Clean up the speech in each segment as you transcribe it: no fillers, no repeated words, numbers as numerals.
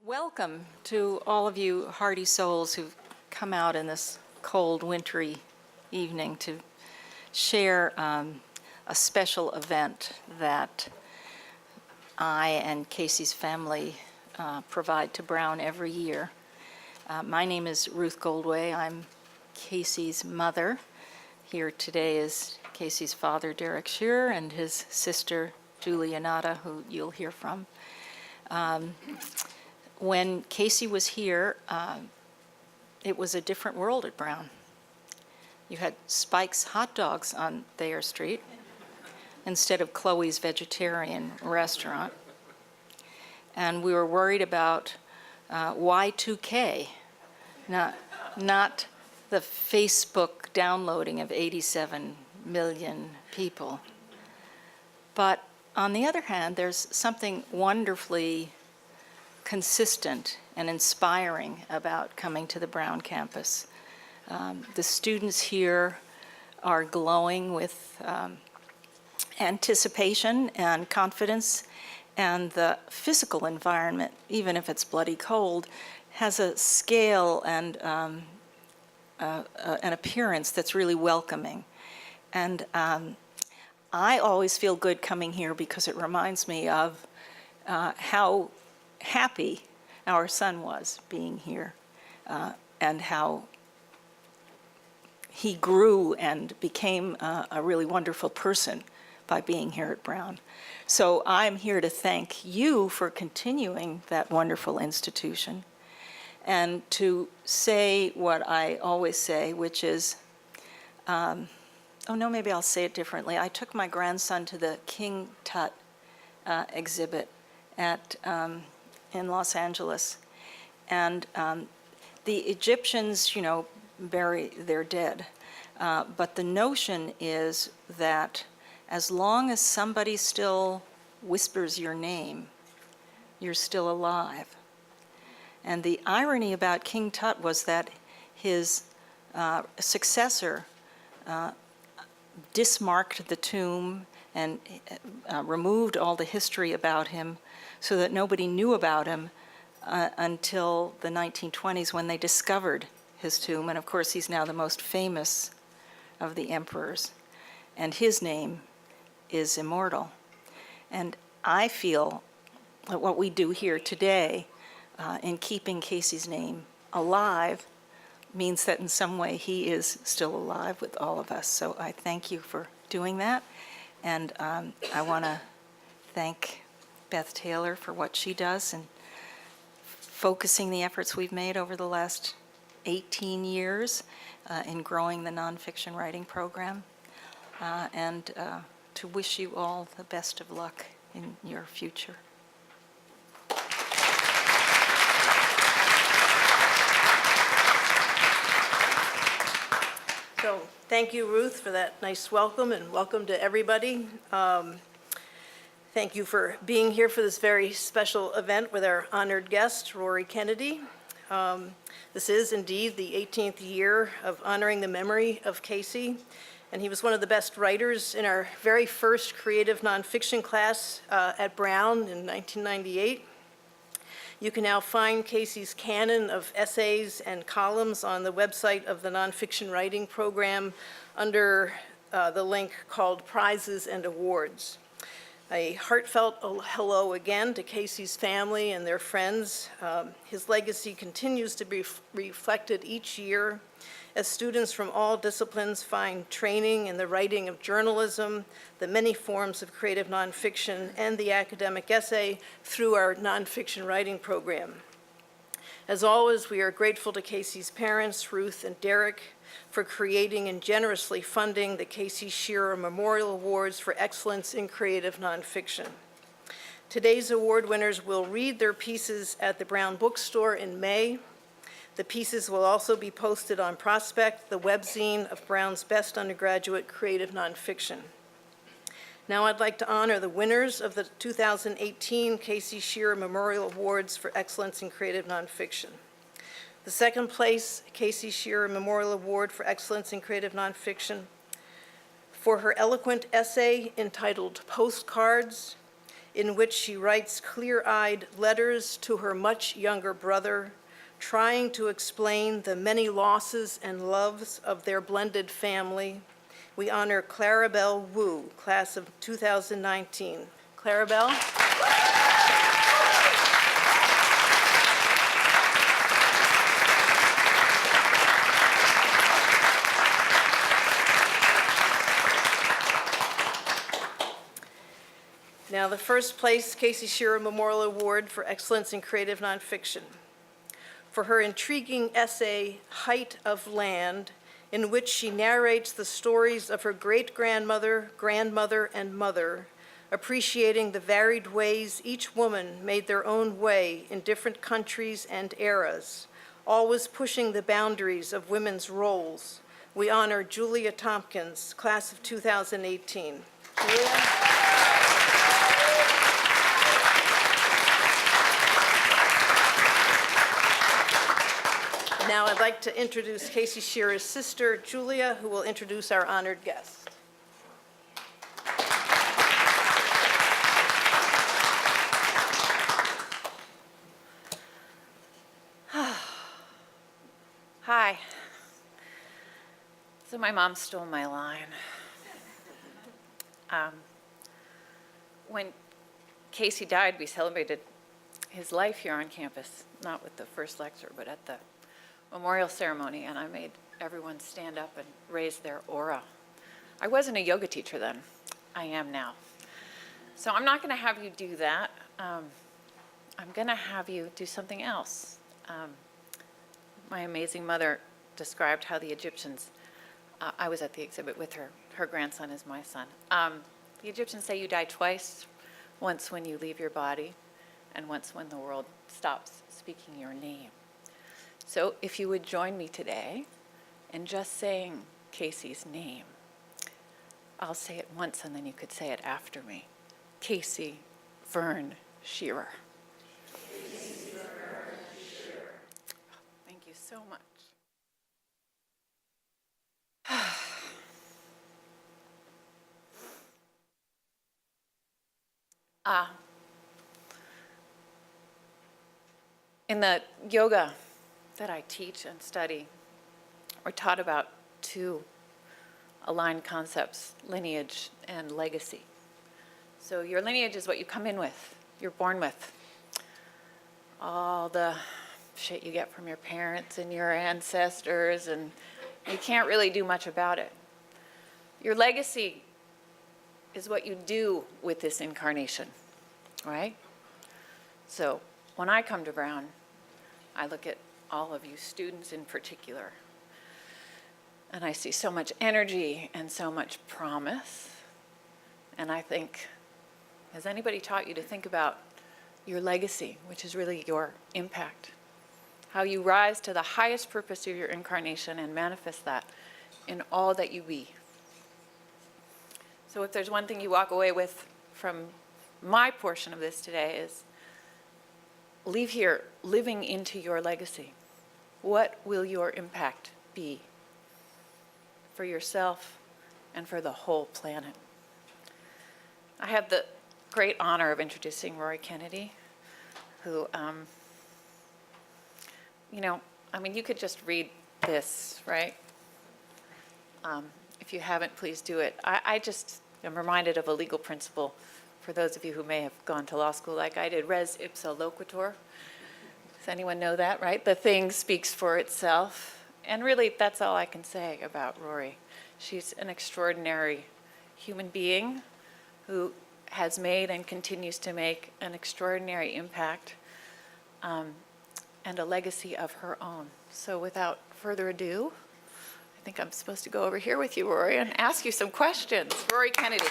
Welcome to all of you hardy souls who've come out in this cold, wintry evening to share a special event that I and Casey's family provide to Brown every year. My name is Ruth Goldway. I'm Casey's mother. Here today is Casey's father, Derek Shearer, and his sister, Julie Yanata, who you'll hear from. When Casey was here, it was a different world at Brown. You had Spike's hot dogs on Thayer Street instead of Chloe's vegetarian restaurant. And we were worried about Y2K, not the Facebook downloading of 87 million people. But on the other hand, there's something wonderfully consistent and inspiring about coming to the Brown campus. The students here are glowing with anticipation and confidence, and the physical environment, even if it's bloody cold, has a scale and an appearance that's really welcoming. And I always feel good coming here because it reminds me of how happy our son was being here, and how he grew and became a really wonderful person by being here at Brown. So I'm here to thank you for continuing that wonderful institution and to say what I always say, which is, oh no, maybe I'll say it differently. I took my grandson to the King Tut exhibit at in Los Angeles, and the Egyptians, bury their dead, but the notion is that as long as somebody still whispers your name, you're still alive. And the irony about King Tut was that his successor dismarked the tomb and removed all the history about him so that nobody knew about him until the 1920s when they discovered his tomb. And of course, he's now the most famous of the emperors. And his name is immortal. And I feel that what we do here today in keeping Casey's name alive means that in some way he is still alive with all of us. So I thank you for doing that. And I want to thank Beth Taylor for what she does and focusing the efforts we've made over the last 18 years in growing the nonfiction writing program, and to wish you all the best of luck in your future. So thank you, Ruth, for that nice welcome, and welcome to everybody. Thank you for being here for this very special event with our honored guest, Rory Kennedy. This is indeed the 18th year of honoring the memory of Casey, and he was one of the best writers in our very first creative nonfiction class at Brown in 1998. You can now find Casey's canon of essays and columns on the website of the Nonfiction Writing Program under the link called Prizes and Awards. A heartfelt hello again to Casey's family and their friends. His legacy continues to be reflected each year as students from all disciplines find training in the writing of journalism, the many forms of creative nonfiction, and the academic essay through our nonfiction writing program. As always, we are grateful to Casey's parents, Ruth and Derek, for creating and generously funding the Casey Shearer Memorial Awards for Excellence in Creative Nonfiction. Today's award winners will read their pieces at the Brown Bookstore in May. The pieces will also be posted on Prospect, the webzine of Brown's best undergraduate creative nonfiction. Now I'd like to honor the winners of the 2018 Casey Shearer Memorial Awards for Excellence in Creative Nonfiction. The second place Casey Shearer Memorial Award for Excellence in Creative Nonfiction for her eloquent essay entitled Postcards, in which she writes clear-eyed letters to her much younger brother, trying to explain the many losses and loves of their blended family. We honor Clarabelle Wu, class of 2019. Clarabelle. Now, the first place Casey Shearer Memorial Award for Excellence in Creative Nonfiction. For her intriguing essay, Height of Land, in which she narrates the stories of her great-grandmother, grandmother, and mother, appreciating the varied ways each woman made their own way in different countries and eras, always pushing the boundaries of women's roles. We honor Julia Tompkins, class of 2018. Julia? Now I'd like to introduce Casey Shearer's sister, Julia, who will introduce our honored guest. Hi. So my mom stole my line. When Casey died, we celebrated his life here on campus, not with the first lecture, but at the memorial ceremony, and I made everyone stand up and raise their aura. I wasn't a yoga teacher then. I am now. So I'm not going to have you do that. I'm going to have you do something else. My amazing mother described how the Egyptians, I was at the exhibit with her. Her grandson is my son. The Egyptians say you die twice, once when you leave your body, and once when the world stops speaking your name. So if you would join me today in just saying Casey's name. I'll say it once and then you could say it after me. Casey Vern Shearer. Casey Vern Shearer. Thank you so much. In the yoga that I teach and study, we're taught about two aligned concepts, lineage and legacy. So your lineage is what you come in with, you're born with. All the shit you get from your parents and your ancestors, and you can't really do much about it. Your legacy is what you do with this incarnation, right? So when I come to Brown, I look at all of you students in particular, and I see so much energy and so much promise. And I think, has anybody taught you to think about your legacy, which is really your impact? How you rise to the highest purpose of your incarnation and manifest that in all that you be. So if there's one thing you walk away with from my portion of this today is leave here living into your legacy. What will your impact be for yourself and for the whole planet? I have the great honor of introducing Rory Kennedy, who, you could just read this, right? If you haven't, please do it. I just am reminded of a legal principle for those of you who may have gone to law school like I did, res ipsa loquitur. Does anyone know that, right? The thing speaks for itself. And really, that's all I can say about Rory. She's an extraordinary human being who has made and continues to make an extraordinary impact and a legacy of her own. So without further ado, I think I'm supposed to go over here with you, Rory, and ask you some questions. Rory Kennedy.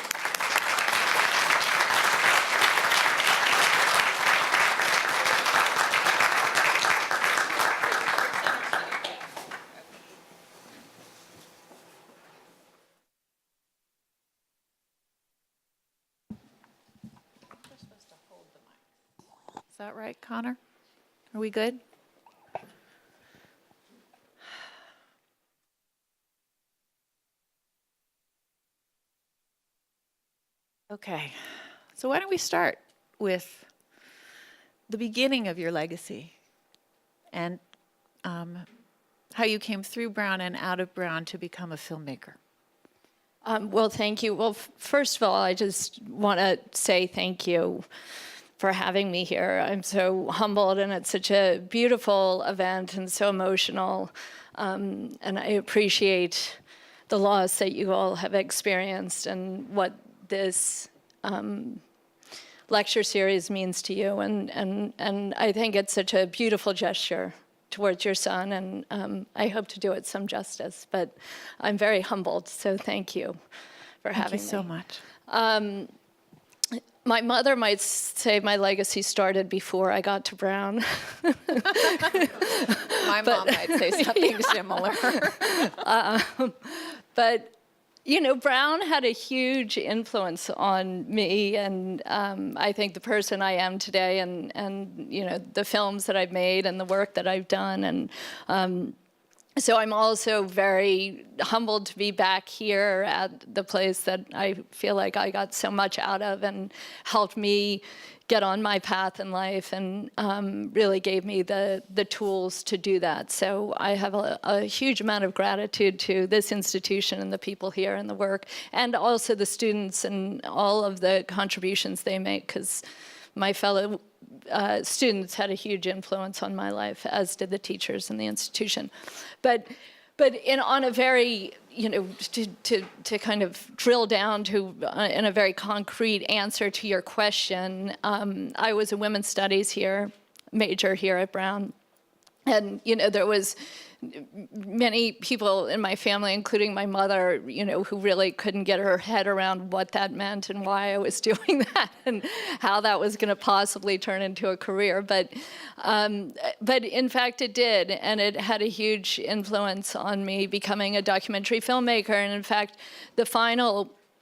Is that right, Connor? Are we good? Okay, so why don't we start? with the beginning of your legacy and how you came through Brown and out of Brown to become a filmmaker. Well, thank you. Well, first of all, I just want to say thank you for having me here. I'm so humbled, and it's such a beautiful event and so emotional. And I appreciate the loss that you all have experienced and what this lecture series means to you. And I think it's such a beautiful gesture towards your son, and I hope to do it some justice. But I'm very humbled, so thank you for having me. Thank you so much. My mother might say my legacy started before I got to Brown. My mom might say something similar. But, you know, Brown had a huge influence on me, and I think the person I am today, and you know, the films that I've made and the work that I've done. And so I'm also very humbled to be back here at the place that I feel like I got so much out of and helped me get on my path in life, and really gave me the tools to do that. So I have a huge amount of gratitude to this institution and the people here and the work, and also the students and all of the contributions they make, because my fellow students had a huge influence on my life, as did the teachers in the institution. But on a very, you know, to kind of drill down to in a very concrete answer to your question, I was a women's studies major here at Brown, and you know, there was many people in my family, including my mother, you know, who really couldn't get her head around what that meant and why I was doing that and how that was going to possibly turn into a career. But in fact, it did, and it had a huge influence on me becoming a documentary filmmaker. And in fact,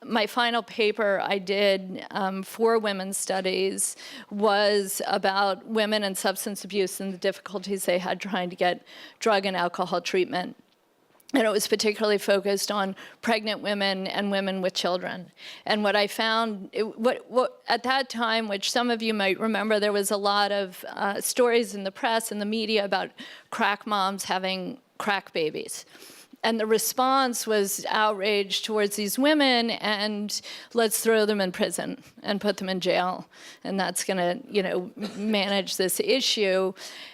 my final paper I did for women's studies was about women and substance abuse and the difficulties they had trying to get drug and alcohol treatment. And it was particularly focused on pregnant women and women with children. And what I found, at that time, which some of you might remember, there was a lot of stories in the press and the media about crack moms having crack babies. And the response was outrage towards these women, and let's throw them in prison and put them in jail, and that's going to, you know, manage this issue.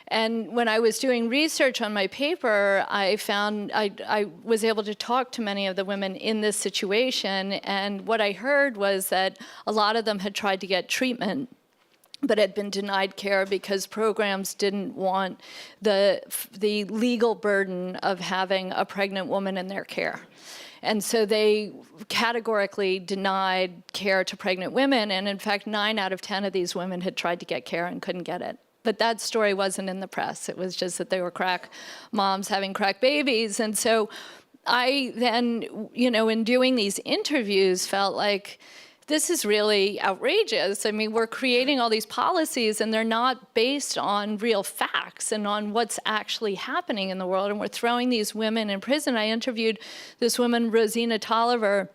And when I was doing research on my paper, I found I was able to talk to many of the women in this situation, and what I heard was that a lot of them had tried to get treatment, but had been denied care because programs didn't want the legal burden of having a pregnant woman in their care. And so they categorically denied care to pregnant women, and in fact, 9 out of 10 of these women had tried to get care and couldn't get it. But that story wasn't in the press. It was just that they were crack moms having crack babies. And so I then, you know, in doing these interviews, felt like, this is really outrageous. I mean, we're creating all these policies and they're not based on real facts and on what's actually happening in the world. And we're throwing these women in prison. I interviewed this woman, Rosina Tolliver,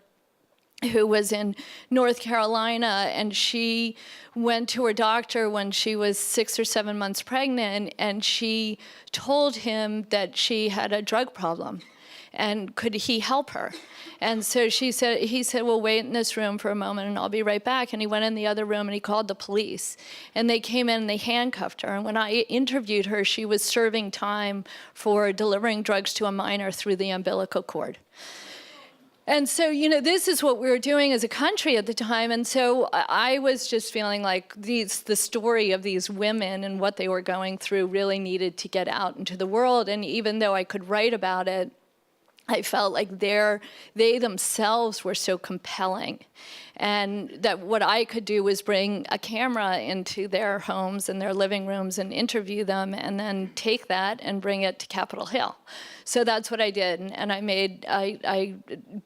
who was in North Carolina, and she went to her doctor when she was 6 or 7 months pregnant, and she told him that she had a drug problem. And could he help her? And so he said, well, wait in this room for a moment and I'll be right back. And he went in the other room and he called the police. And they came in and they handcuffed her. And when I interviewed her, she was serving time for delivering drugs to a minor through the umbilical cord. And so, you know, this is what we were doing as a country at the time. And so I was just feeling like the story of these women and what they were going through really needed to get out into the world. And even though I could write about it, I felt like they themselves were so compelling, and that what I could do was bring a camera into their homes and their living rooms and interview them, and then take that and bring it to Capitol Hill. So that's what I did, and I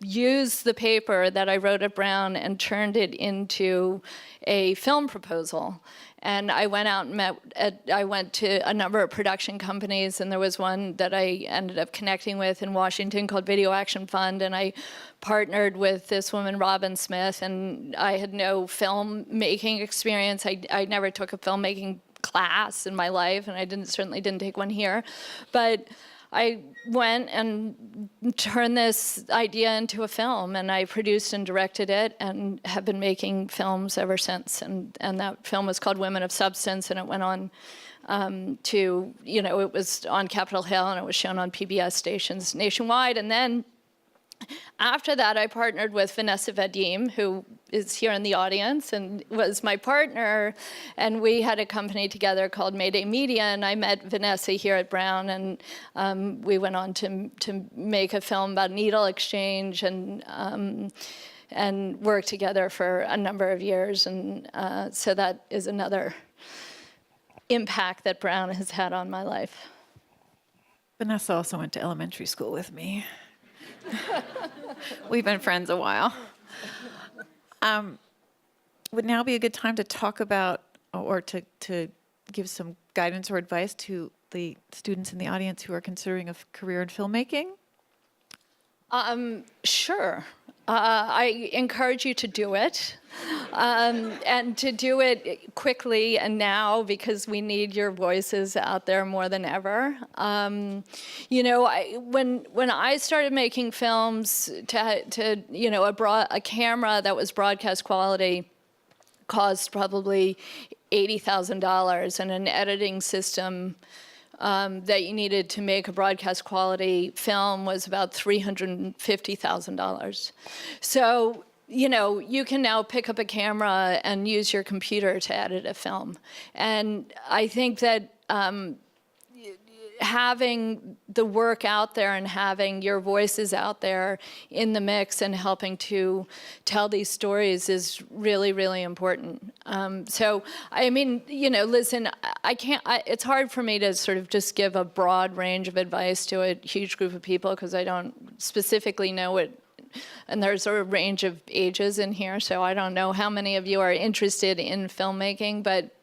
used the paper that I wrote at Brown and turned it into a film proposal. And I went out and I went to a number of production companies, and there was one that I ended up connecting with in Washington called Video Action Fund, and I partnered with this woman, Robin Smith, and and I had no filmmaking experience. I never took a filmmaking class in my life, and I certainly didn't take one here. But I went and turned this idea into a film, and I produced and directed it, and have been making films ever since. And that film was called Women of Substance, and it went on to, it was on Capitol Hill, and it was shown on PBS stations nationwide. And then after that, I partnered with Vanessa Vadim, who is here in the audience and was my partner, and we had a company together called Mayday Media, and I met Vanessa here at Brown, and we went on to make a film about needle exchange and worked together for a number of years, and so that is another impact that Brown has had on my life. Vanessa also went to elementary school with me. We've been friends a while. Would now be a good time to talk about, or to give some guidance or advice to the students in the audience who are considering a career in filmmaking? Sure. I encourage you to do it, and to do it quickly and now, because we need your voices out there more than ever. When I started making films, a camera that was broadcast quality cost probably $80,000, and an editing system that you needed to make a broadcast quality film was about $350,000. So, you can now pick up a camera and use your computer to edit a film. And I think that having the work out there and having your voices out there in the mix and helping to tell these stories is really, really important. So, listen, it's hard for me to sort of just give a broad range of advice to a huge group of people, because I don't specifically know it. And there's a range of ages in here, so I don't know how many of you are interested in filmmaking, but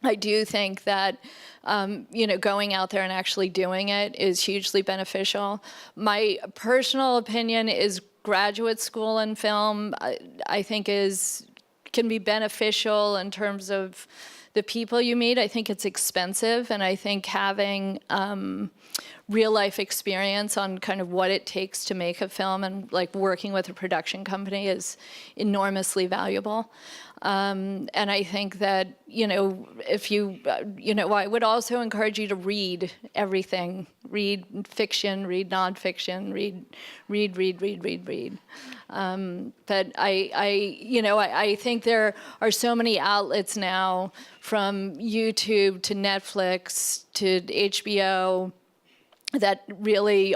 I do think that, going out there and actually doing it is hugely beneficial. My personal opinion is graduate school in film, I think can be beneficial in terms of the people you meet. I think it's expensive, and I think having real life experience on kind of what it takes to make a film and like working with a production company is enormously valuable. And I think that, if you, I would also encourage you to read everything. Read fiction, read nonfiction, read. But I think there are so many outlets now, from YouTube to Netflix to HBO, that really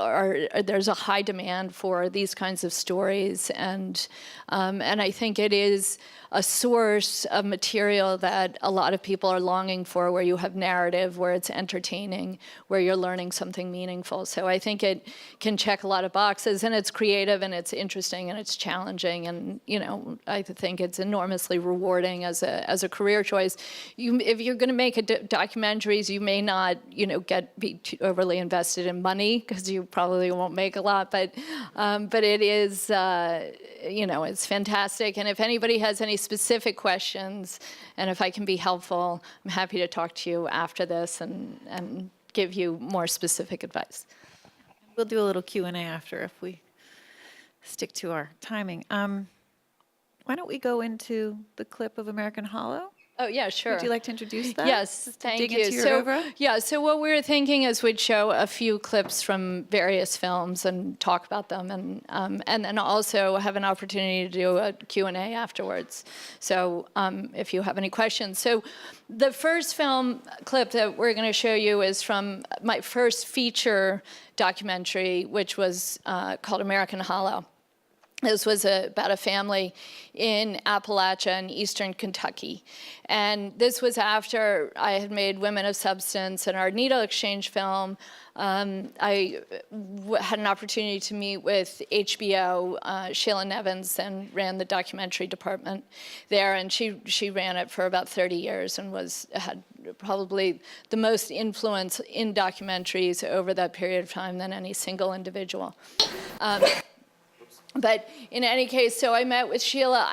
there's a high demand for these kinds of stories, and I think it is a source of material that a lot of people are longing for, where you have narrative, where it's entertaining, where you're learning something meaningful. So I think it can check a lot of boxes, and it's creative, and it's interesting, and it's challenging, and I think it's enormously rewarding as a career choice. If you're going to make documentaries, you may not be too overly invested in money, because you probably won't make a lot, but it is it's fantastic. And if anybody has any specific questions, and if I can be helpful, I'm happy to talk to you after this and give you more specific advice. We'll do a little Q&A after, if we stick to our timing. Why don't we go into the clip of American Hollow? Oh, yeah, sure. Would you like to introduce that? Yes, Just to thank dig you. into your oeuvre? So what we were thinking is we'd show a few clips from various films and talk about them, and then also have an opportunity to do a Q&A afterwards. So if you have any questions. So the first film clip that we're going to show you is from my first feature documentary, which was called American Hollow. This was about a family in Appalachia in eastern Kentucky. And this was after I had made Women of Substance and our needle exchange film. I had an opportunity to meet with HBO. Sheila Nevins then ran the documentary department there, and she ran it for about 30 years and had probably the most influence in documentaries over that period of time than any single individual. But in any case, so I met with Sheila.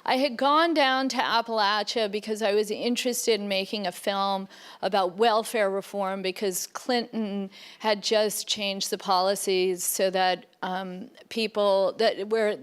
I had gone down to Appalachia because I was interested in making a film about welfare reform, because Clinton had just changed the policies so that they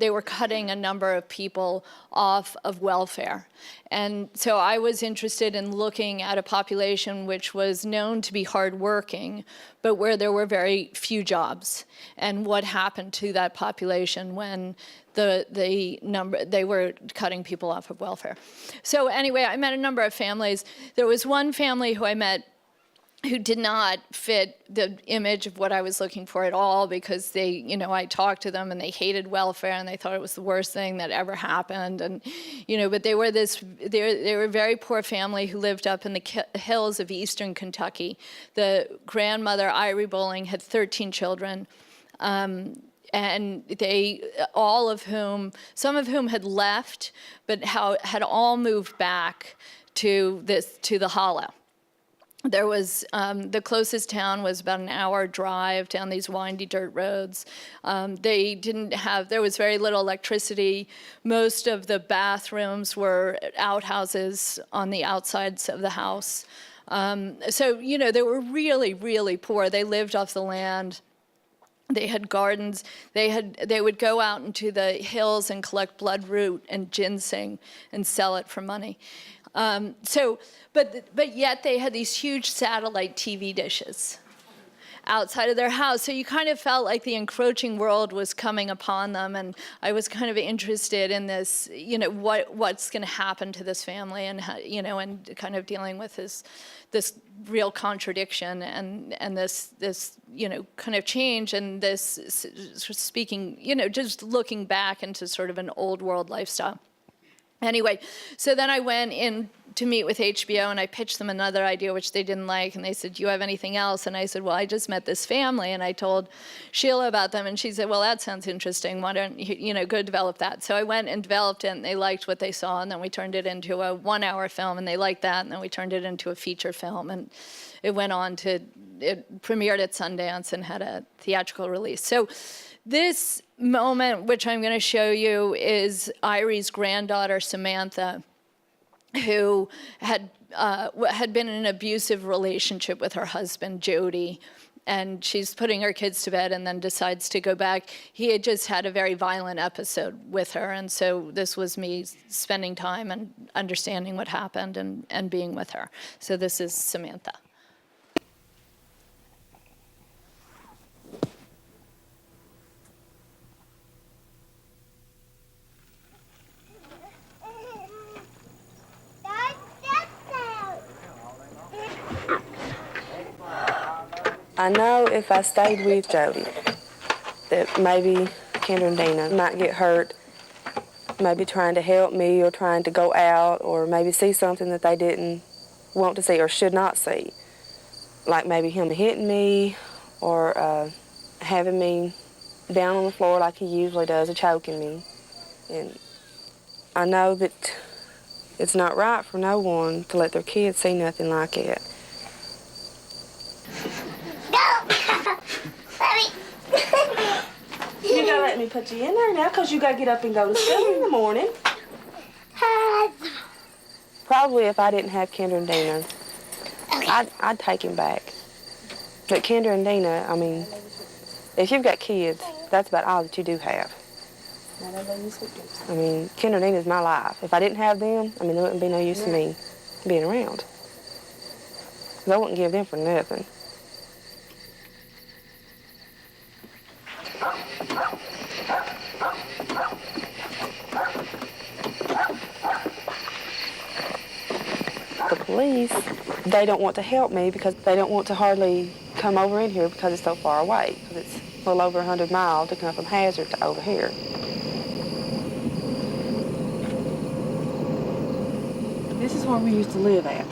were cutting a number of people off of welfare. And so I was interested in looking at a population which was known to be hardworking, but where there were very few jobs, and what happened to that population when they were cutting people off of welfare. So anyway, I met a number of families. There was one family who I met who did not fit the image of what I was looking for at all, because I talked to them and they hated welfare and they thought it was the worst thing that ever happened. And, but they were a very poor family who lived up in the hills of eastern Kentucky. The grandmother, Irie Bowling, had 13 children. And some of whom had left, but had all moved back to the Hollow. There was, the closest town was about an hour drive down these windy dirt roads. There was very little electricity. Most of the bathrooms were outhouses on the outsides of the house. So, they were really, really poor. They lived off the land. They had gardens. They would go out into the hills and collect bloodroot and ginseng and sell it for money. But yet they had these huge satellite TV dishes outside of their house. So you kind of felt like the encroaching world was coming upon them. And I was kind of interested in this, what's going to happen to this family, and how, and kind of dealing with this real contradiction and this kind of change, and this speaking, just looking back into sort of an old world lifestyle. Anyway, so then I went in to meet with HBO, and I pitched them another idea which they didn't like, and they said, "Do you have anything else?" And I said, "Well, I just met this family," and I told Sheila about them, and she said, "Well, that sounds interesting. Why don't you, go develop that?" So I went and developed it, and they liked what they saw, and then we turned it into a 1-hour film, and they liked that, and then we turned it into a feature film, and it premiered at Sundance and had a theatrical release. So this moment, which I'm going to show you, is Irie's granddaughter, Samantha, who had been in an abusive relationship with her husband, Jody, and she's putting her kids to bed and then decides to go back. He had just had a very violent episode with her, and so this was me spending time and understanding what happened and being with her. So this is Samantha. I know if I stayed with Jody, that maybe Kendra and Dina might get hurt, maybe trying to help me or trying to go out, or maybe see something that they didn't want to see or should not see. Like maybe him hitting me, or having me down on the floor like he usually does, or choking me. And I know that it's not right for no one to let their kids see nothing like it. You gotta let me put you in there now, because you gotta get up and go to school in the morning. Probably if I didn't have Kendra and Dina, I'd take him back. But Kendra and Dina, I mean, if you've got kids, that's about all that you do have. I mean, Kendra and Dina's my life. If I didn't have them, I mean, there wouldn't be no use in me being around. 'Cause I wouldn't give them for nothing. The police, they don't want to help me because they don't want to hardly come over in here because it's so far away. Because it's a little over 100 miles to come from Hazard to over here. This is where we used to live at.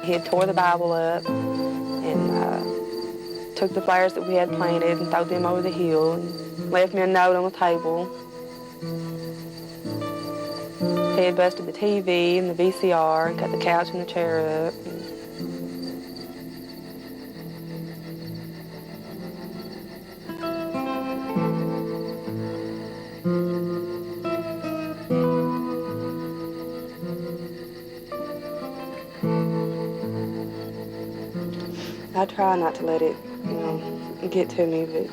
He had tore the Bible up and took the flowers that we had planted and threw them over the hill and left me a note on the table. He had busted the TV and the VCR and cut the couch and the chair up. I try not to let it, get to me, but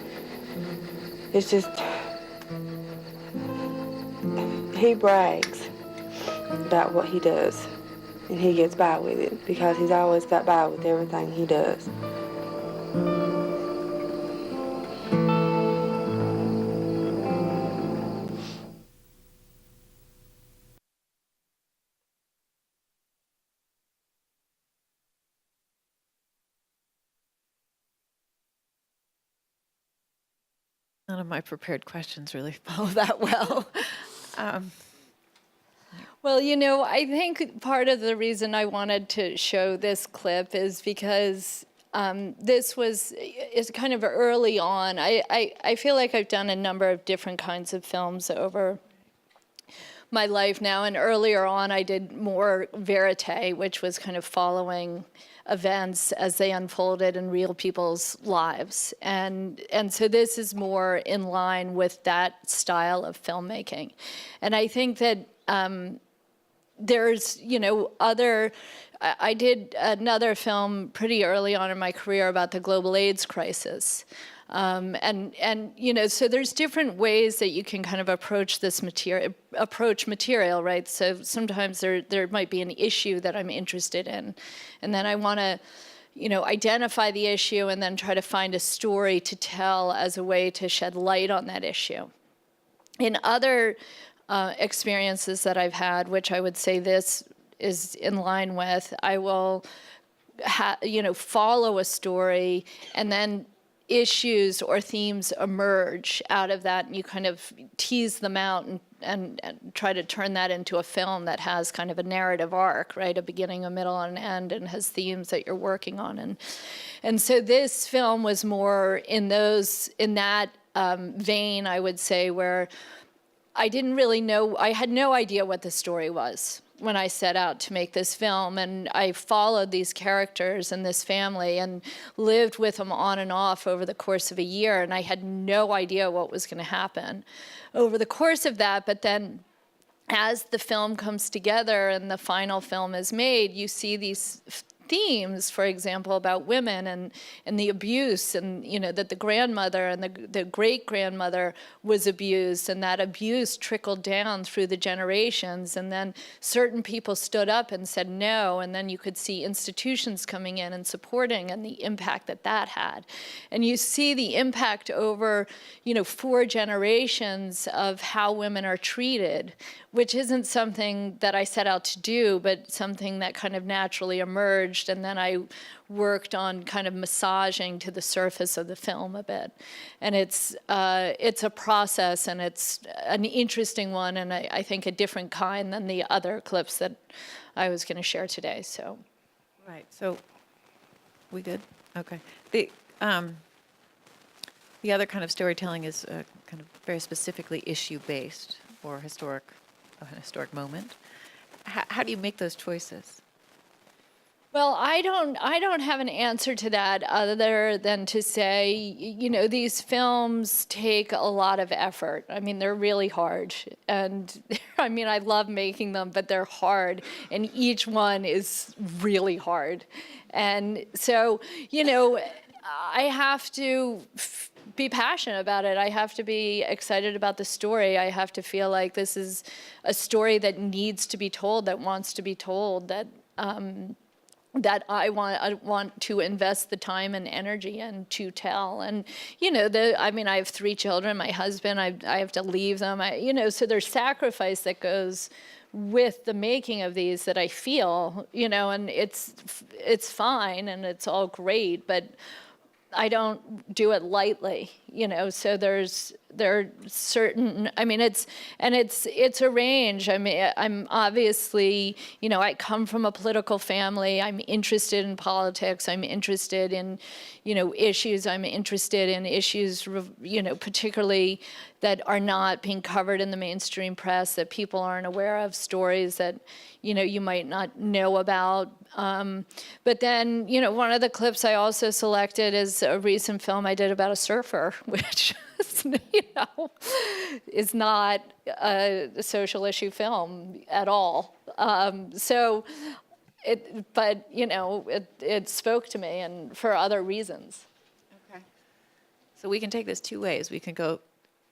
it's just, he brags about what he does, and he gets by with it because he's always got by with everything he does. None of my prepared questions really follow that well. Well, I think part of the reason I wanted to show this clip is because this is kind of early on. I feel like I've done a number of different kinds of films over my life now, and earlier on I did more verite, which was kind of following events as they unfolded in real people's lives. And so this is more in line with that style of filmmaking. And I think that there's, I did another film pretty early on in my career about the global AIDS crisis. So there's different ways that you can kind of approach this material, right? So sometimes there might be an issue that I'm interested in, and then I want to, identify the issue and then try to find a story to tell as a way to shed light on that issue. In other experiences that I've had, which I would say this is in line with, I will, follow a story and then issues or themes emerge out of that, and you kind of tease them out and try to turn that into a film that has kind of a narrative arc, right? A beginning, a middle, and an end, and has themes that you're working on. And so this film was more in that vein, I would say, where I didn't really know, I had no idea what the story was when I set out to make this film, and I followed these characters and this family and lived with them on and off over the course of a year, and I had no idea what was going to happen over the course of that. But then as the film comes together and the final film is made, you see these themes, for example, about women and the abuse, and that the grandmother and the great-grandmother was abused, and that abuse trickled down through the generations, and then certain people stood up and said no, and then you could see institutions coming in and supporting, and the impact that had. And you see the impact over 4 generations of how women are treated, which isn't something that I set out to do, but something that kind of naturally emerged. And then I worked on kind of massaging to the surface of the film a bit. And it's a process, and it's an interesting one, and I think a different kind than the other clips that I was going to share today. So, Right. So, we good? Okay. The other kind of storytelling is kind of very specifically issue-based or an historic moment. How do you make those choices? well, I don't have an answer to that other than to say, these films take a lot of effort. I mean, they're really hard. And I mean, I love making them, but they're hard. And each one is really hard. And so, I have to be passionate about it. I have to be excited about the story. I have to feel like this is a story that needs to be told, that wants to be told, that I want to invest the time and energy in to tell. And, I have 3 children, my husband, I have to leave them. So there's sacrifice that goes with the making of these that I feel, and it's fine and it's all great, but I don't do it lightly, you know, so there are certain, I mean, it's a range. I mean, I'm obviously, you know, I come from a political family. I'm interested in politics. I'm interested in, you know, issues. I'm interested in issues, you know, particularly that are not being covered in the mainstream press, that people aren't aware of, stories that, you know, you might not know about. But then, you know, one of the clips I also selected is a recent film I did about a surfer, which is, you know, is not a social issue film at all. But, you know, it spoke to me, and for other reasons. Okay. So we can take this two ways. We can go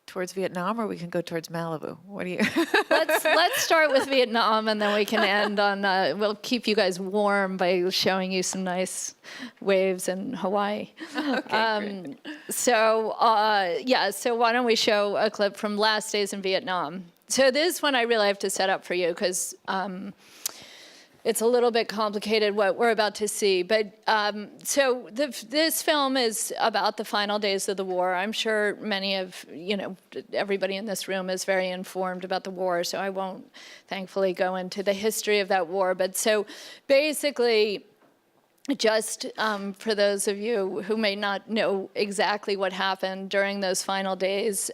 towards Vietnam, or we can go towards Malibu. What do you? Let's start with Vietnam, and then we can end on. We'll keep you guys warm by showing you some nice waves in Hawaii. Okay, great. So why don't we show a clip from Last Days in Vietnam? So this one I really have to set up for you because it's a little bit complicated what we're about to see. But so this film is about the final days of the war. I'm sure many of, you know, everybody in this room is very informed about the war, so I won't, thankfully, go into the history of that war. But so basically, just for those of you who may not know exactly what happened during those final days,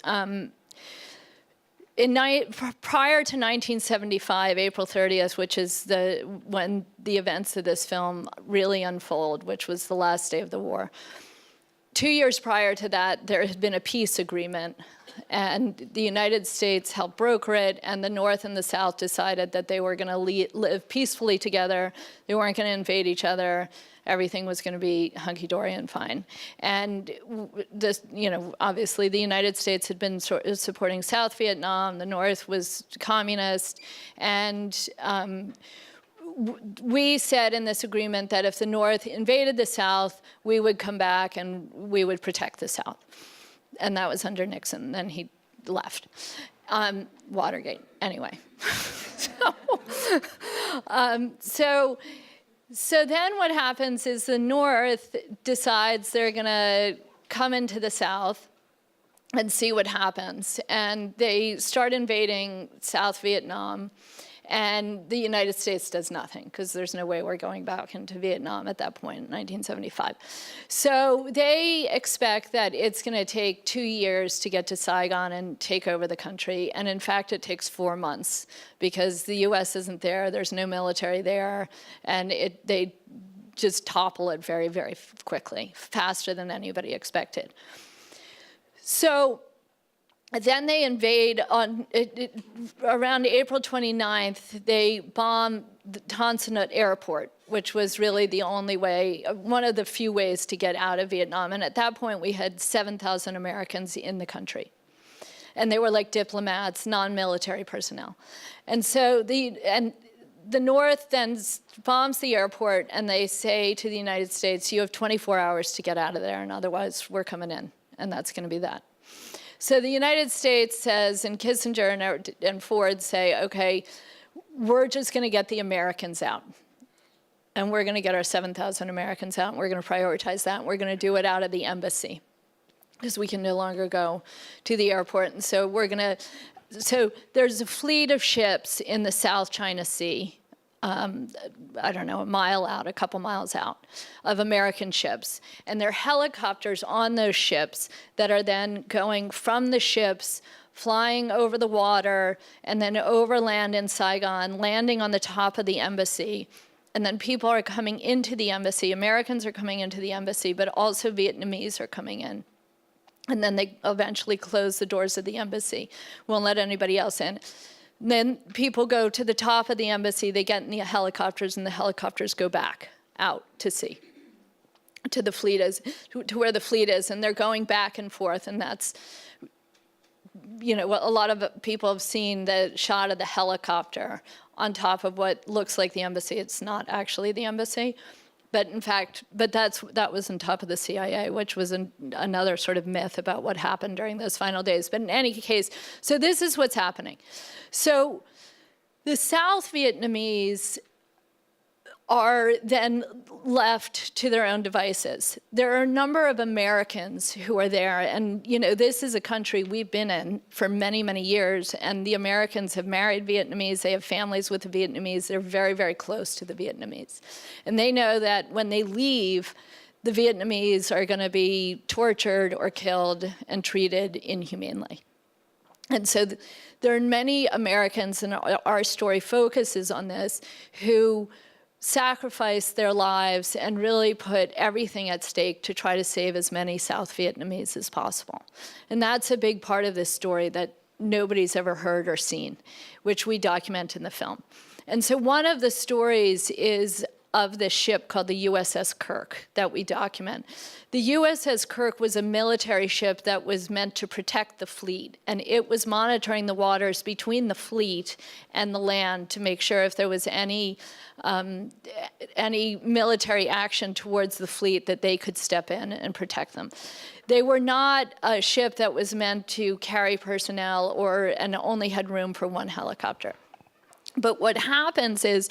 prior to 1975, April 30th, which is when the events of this film really unfold, which was the last day of the war. 2 years prior to that, there had been a peace agreement, and the United States helped broker it, and the North and the South decided that they were going to live peacefully together. They weren't going to invade each other. Everything was going to be hunky-dory and fine. And this, you know, obviously the United States had been supporting South Vietnam. The North was communist. And we said in this agreement that if the North invaded the South, we would come back and we would protect the South. And that was under Nixon. Then he left. Watergate, anyway. So then what happens is the North decides they're going to come into the South and see what happens. And they start invading South Vietnam. And the United States does nothing, because there's no way we're going back into Vietnam at that point, in 1975. So they expect that it's going to take 2 years to get to Saigon and take over the country. And in fact, it takes 4 months, because the US isn't there, there's no military there, and they just topple it very, very quickly, faster than anybody expected. So then they invade around April 29th, they bomb the Tan Son Nhut Airport, which was really the only way, one of the few ways to get out of Vietnam. And at that point, we had 7,000 Americans in the country. And they were like diplomats, non-military personnel. And so the North then bombs the airport, and they say to the United States, you have 24 hours to get out of there, and otherwise we're coming in. And that's going to be that. So the United States says, and Kissinger and Ford say, okay, we're just going to get the Americans out. And we're going to get our 7,000 Americans out, and we're going to prioritize that, and we're going to do it out of the embassy, because we can no longer go to the airport. And so so there's a fleet of ships in the South China Sea, I don't know, a mile out, a couple miles out, of American ships. And there are helicopters on those ships that are then going from the ships, flying over the water, and then over land in Saigon, landing on the top of the embassy. And then people are coming into the embassy. Americans are coming into the embassy, but also Vietnamese are coming in. And then they eventually close the doors of the embassy, won't let anybody else in. Then people go to the top of the embassy, they get in the helicopters, and the helicopters go back out to sea, to the fleet to where the fleet is, and they're going back and forth, and that's, you know, a lot of people have seen the shot of the helicopter on top of what looks like the embassy. It's not actually the embassy. But in fact, that was on top of the CIA, which was another sort of myth about what happened during those final days. But in any case, so this is what's happening. So the South Vietnamese are then left to their own devices. There are a number of Americans who are there, and this is a country we've been in for many, many years, and the Americans have married Vietnamese, they have families with the Vietnamese, they're very, very close to the Vietnamese. And they know that when they leave, the Vietnamese are going to be tortured or killed and treated inhumanely. And so there are many Americans, and our story focuses on this, who sacrificed their lives and really put everything at stake to try to save as many South Vietnamese as possible. And that's a big part of this story that nobody's ever heard or seen, which we document in the film. And so one of the stories is of this ship called the USS Kirk that we document. The USS Kirk was a military ship that was meant to protect the fleet, and it was monitoring the waters between the fleet and the land to make sure if there was any military action towards the fleet that they could step in and protect them. They were not a ship that was meant to carry personnel and only had room for one helicopter. But what happens is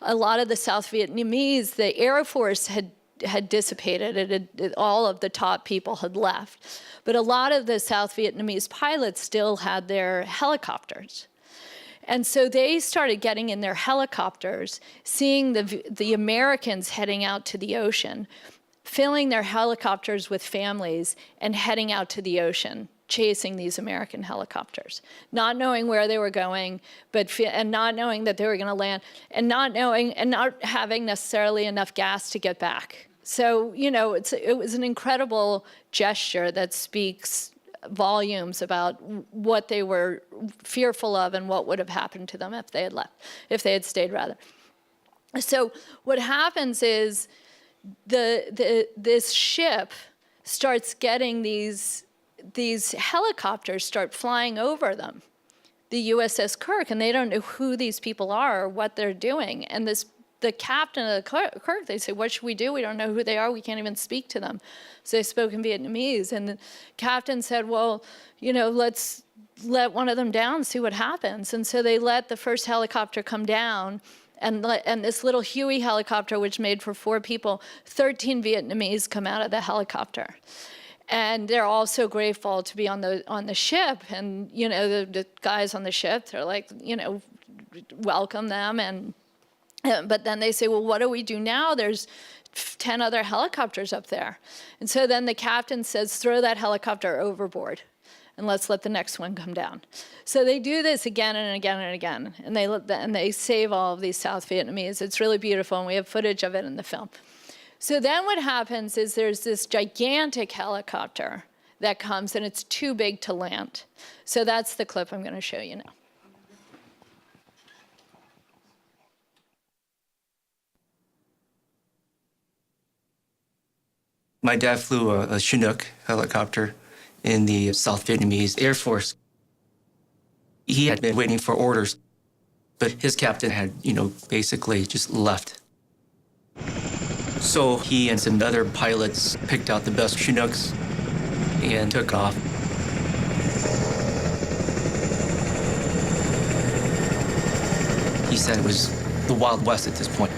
a lot of the South Vietnamese, the Air Force had dissipated. All of the top people had left. But a lot of the South Vietnamese pilots still had their helicopters. And so they started getting in their helicopters, seeing the Americans heading out to the ocean, filling their helicopters with families, and heading out to the ocean, chasing these American helicopters, not knowing where they were going, and not knowing that they were going to land, and not having necessarily enough gas to get back. So, it was an incredible gesture that speaks volumes about what they were fearful of and what would have happened to them if they had stayed rather. So what happens is this ship starts getting these helicopters start flying over them, the USS Kirk, and they don't know who these people are or what they're doing. And the captain of the Kirk, they say, what should we do? We don't know who they are. We can't even speak to them. So they spoke in Vietnamese. And the captain said, well, let's let one of them down, see what happens. And so they let the first helicopter come down, and this little Huey helicopter, which made for 4 people, 13 Vietnamese come out of the helicopter. And they're all so grateful to be on the ship. And, the guys on the ship, they're like, welcome them. But then they say, well, what do we do now? There's 10 other helicopters up there. And so then the captain says, throw that helicopter overboard, and let's let the next one come down. So they do this again and again and again. And they save all of these South Vietnamese. It's really beautiful, and we have footage of it in the film. So then what happens is there's this gigantic helicopter that comes, and it's too big to land. So that's the clip I'm going to show you now. My dad flew a Chinook helicopter in the South Vietnamese Air Force. He had been waiting for orders, but his captain had, basically just left. So he and some other pilots picked out the best Chinooks and took off. He said it was the Wild West at this point.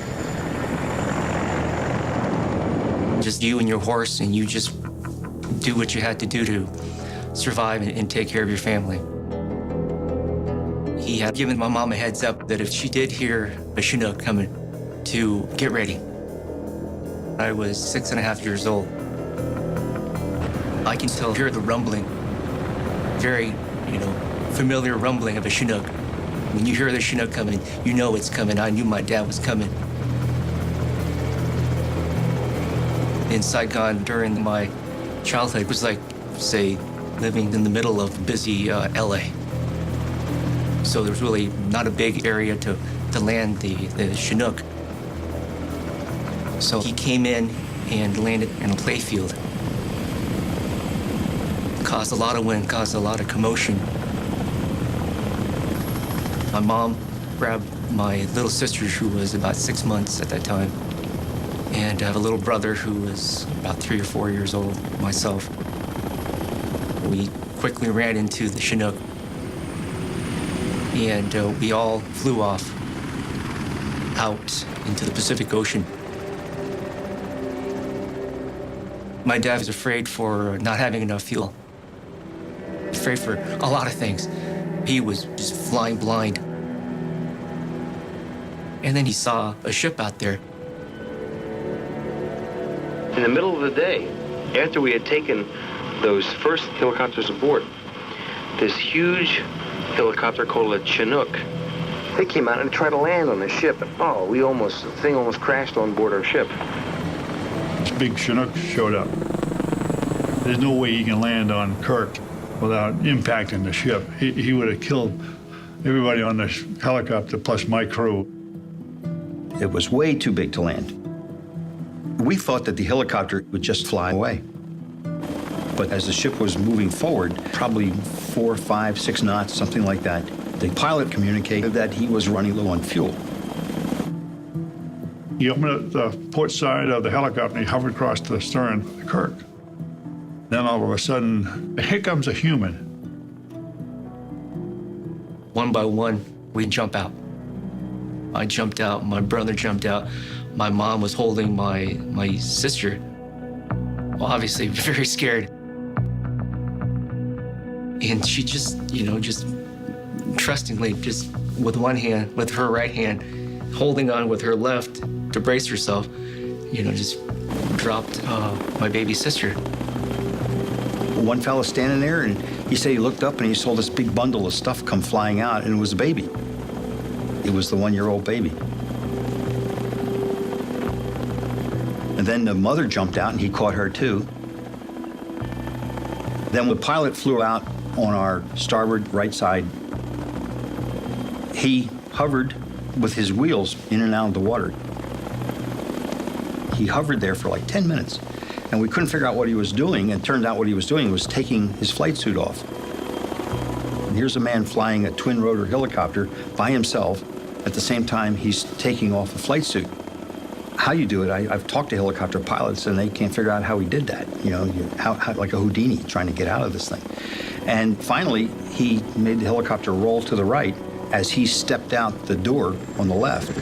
Just you and your horse, and you just do what you had to do to survive and take care of your family. He had given my mom a heads up that if she did hear a Chinook coming, to get ready. I was 6.5 years old. I can still hear the rumbling, very, familiar rumbling of a Chinook. When you hear the Chinook coming, you know it's coming. I knew my dad was coming. In Saigon during my childhood was like, say, living in the middle of busy LA. So there's really not a big area to land the Chinook. So he came in and landed in a playfield. Caused a lot of wind, caused a lot of commotion. My mom grabbed my little sister, who was about 6 months at that time, and I have a little brother who was about 3 or 4 years old, myself. We quickly ran into the Chinook, and we all flew off. out into the Pacific Ocean. My dad was afraid for not having enough fuel, afraid for a lot of things. He was just flying blind. And then he saw a ship out there. In the middle of the day, after we had taken those first helicopters aboard, this huge helicopter called a Chinook, they came out and tried to land on the ship. Oh, the thing almost crashed on board our ship. This big Chinook showed up. There's no way he can land on Kirk without impacting the ship. He would have killed everybody on the helicopter plus my crew. It was way too big to land. We thought that the helicopter would just fly away. But as the ship was moving forward, probably 4, 5, 6 knots, something like that, the pilot communicated that he was running low on fuel. He opened up the port side of the helicopter and he hovered across the stern of the Kirk. Then all of a sudden, here comes a human. One by one, we jump out. I jumped out, my brother jumped out. My mom was holding my sister, well, obviously very scared. And she just, just trustingly, just with one hand, with her right hand, holding on with her left to brace herself, just dropped my baby sister. One fella standing there, and he said he looked up and he saw this big bundle of stuff come flying out, and it was a baby. It was the 1-year-old baby. And then the mother jumped out and he caught her too. Then the pilot flew out on our starboard right side. He hovered with his wheels in and out of the water. He hovered there for like 10 minutes. And we couldn't figure out what he was doing, and it turned out what he was doing was taking his flight suit off. And here's a man flying a twin-rotor helicopter by himself. At the same time, he's taking off a flight suit. How you do it, I've talked to helicopter pilots, and they can't figure out how he did that. How like a Houdini trying to get out of this thing. And finally, he made the helicopter roll to the right as he stepped out the door on the left.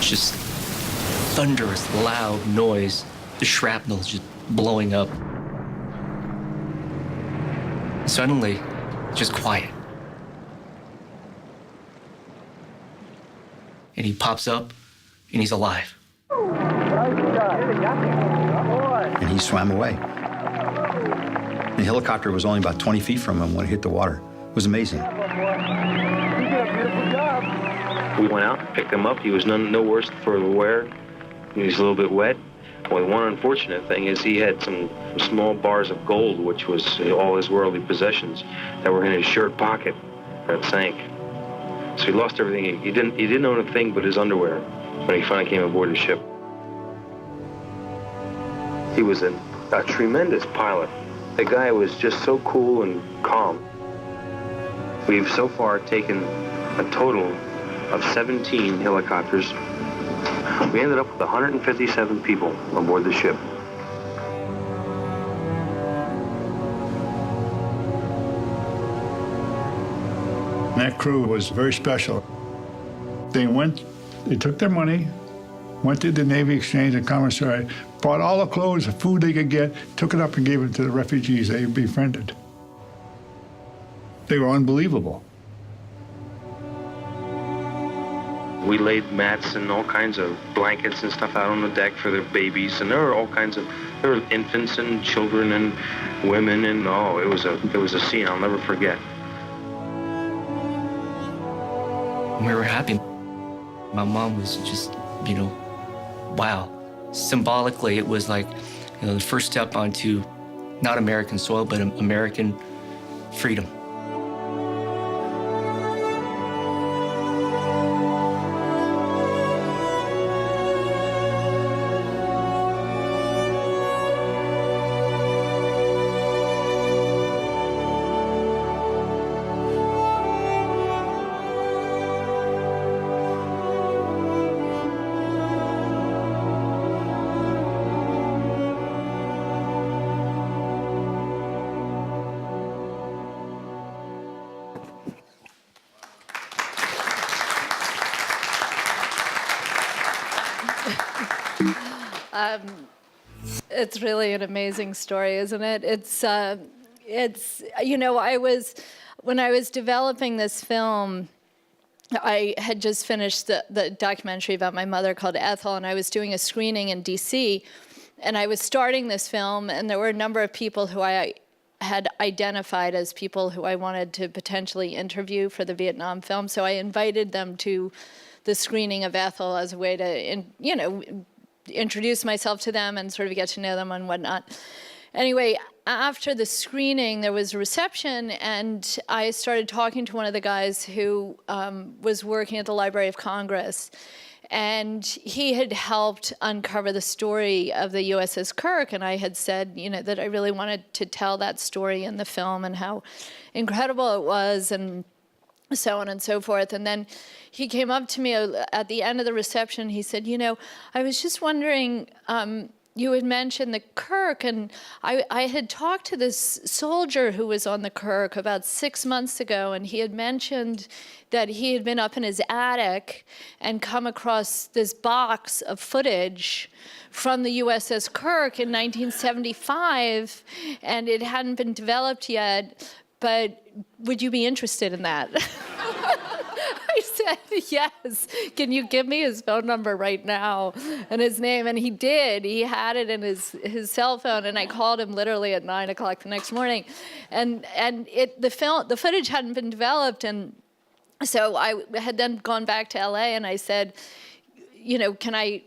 Just thunderous, loud noise. The shrapnel just blowing up. Suddenly, just quiet. And he pops up, and he's alive. And he swam away. The helicopter was only about 20 feet from him when it hit the water. It was amazing. We went out, picked him up. He was no worse for the wear. He was a little bit wet. Well, one unfortunate thing is he had some small bars of gold, which was all his worldly possessions, that were in his shirt pocket that sank. So he lost everything. He didn't own a thing but his underwear when he finally came aboard the ship. He was a tremendous pilot. The guy was just so cool and calm. We've so far taken a total of 17 helicopters. We ended up with 157 people aboard the ship. That crew was very special. They took their money, went to the Navy Exchange and Commissary, bought all the clothes, the food they could get, took it up and gave it to the refugees they befriended. They were unbelievable. We laid mats and all kinds of blankets and stuff out on the deck for their babies, and there were infants and children and women, and it was a scene I'll never forget. We were happy. My mom was just, wow. Symbolically, it was like, the first step onto not American soil, but American freedom. It's really an amazing story, isn't it? It's when I was developing this film, I had just finished the documentary about my mother called Ethel, and I was doing a screening in DC, and I was starting this film, and there were a number of people who I had identified as people who I wanted to potentially interview for the Vietnam film. So I invited them to the screening of Ethel as a way to, introduce myself to them and sort of get to know them and whatnot. Anyway, after the screening, there was a reception, and I started talking to one of the guys who was working at the Library of Congress. And he had helped uncover the story of the USS Kirk, and I had said, that I really wanted to tell that story in the film and how incredible it was, and so on and so forth. And then he came up to me at the end of the reception. He said, I was just wondering, you had mentioned the Kirk, and I had talked to this soldier who was on the Kirk about 6 months ago, and he had mentioned that he had been up in his attic and come across this box of footage from the USS Kirk in 1975, and it hadn't been developed yet, but would you be interested in that? I said, yes. Can you give me his phone number right now and his name? And he did. He had it in his cell phone, and I called him literally at 9 o'clock the next morning. And the footage hadn't been developed, and so I had then gone back to LA, and I said, can I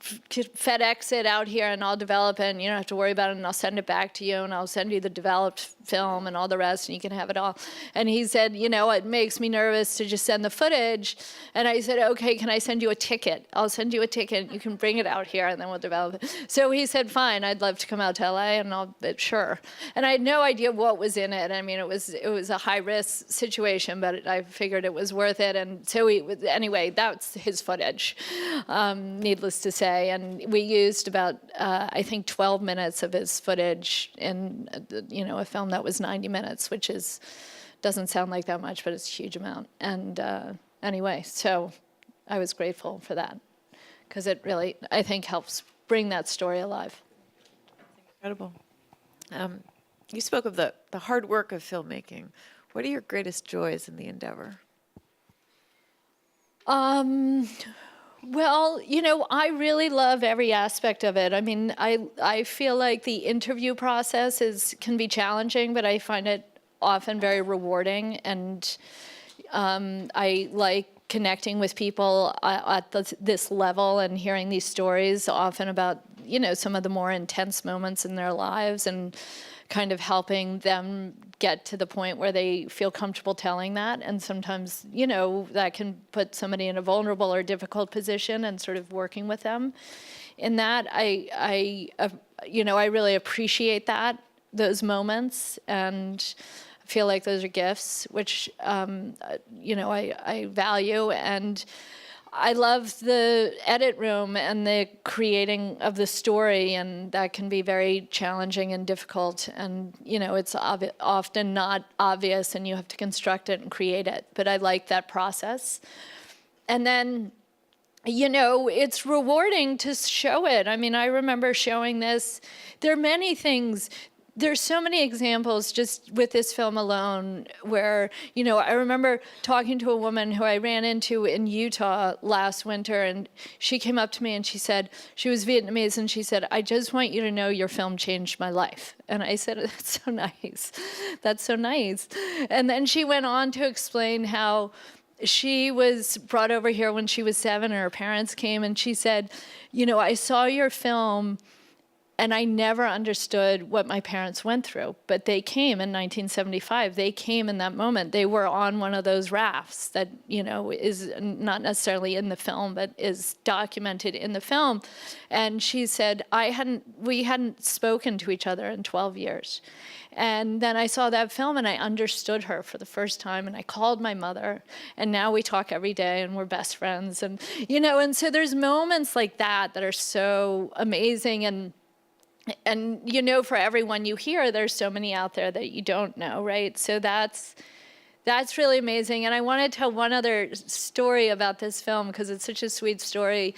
FedEx it out here, and I'll develop it, and you don't have to worry about it, and I'll send it back to you, and I'll send you the developed film and all the rest, and you can have it all. And he said, it makes me nervous to just send the footage. And I said, okay, can I send you a ticket? I'll send you a ticket. You can bring it out here, and then we'll develop it. So he said, fine, I'd love to come out to LA, and sure. And I had no idea what was in it. I mean, it was a high-risk situation, but I figured it was worth it. And so anyway, that's his footage, needless to say. And we used about, I think, 12 minutes of his footage in, a film that was 90 minutes, which doesn't sound like that much, but it's a huge amount. And anyway, so I was grateful for that, because it really, I think, helps bring that story alive. Incredible. You spoke of the hard work of filmmaking. What are your greatest joys in the endeavor? Well, I really love every aspect of it. I mean, I feel like the interview process can be challenging, but I find it often very rewarding. And I like connecting with people at this level and hearing these stories often about, some of the more intense moments in their lives, and kind of helping them get to the point where they feel comfortable telling that. And sometimes, that can put somebody in a vulnerable or difficult position, and sort of working with them in that. I really appreciate those moments, and feel like those are gifts, which, I value. And I love the edit room and the creating of the story, and that can be very challenging and difficult. And, it's often not obvious, and you have to construct it and create it. But I like that process. And then, it's rewarding to show it. I mean, I remember showing this. There are many things. There's so many examples just with this film alone where, I remember talking to a woman who I ran into in Utah last winter, and she came up to me and she said, she was Vietnamese, and she said, I just want you to know your film changed my life. And I said, that's so nice. That's so nice. And then she went on to explain how she was brought over here when she was 7, and her parents came, and she said, I saw your film, and I never understood what my parents went through, but they came in 1975. They came in that moment. They were on one of those rafts that, is not necessarily in the film, but is documented in the film. And she said, we hadn't spoken to each other in 12 years. And then I saw that film, and I understood her for the first time, and I called my mother, and now we talk every day, and we're best friends. And, and so there's moments like that are so amazing. And for everyone you hear, there's so many out there that you don't know, right? So that's really amazing. And I want to tell one other story about this film, because it's such a sweet story.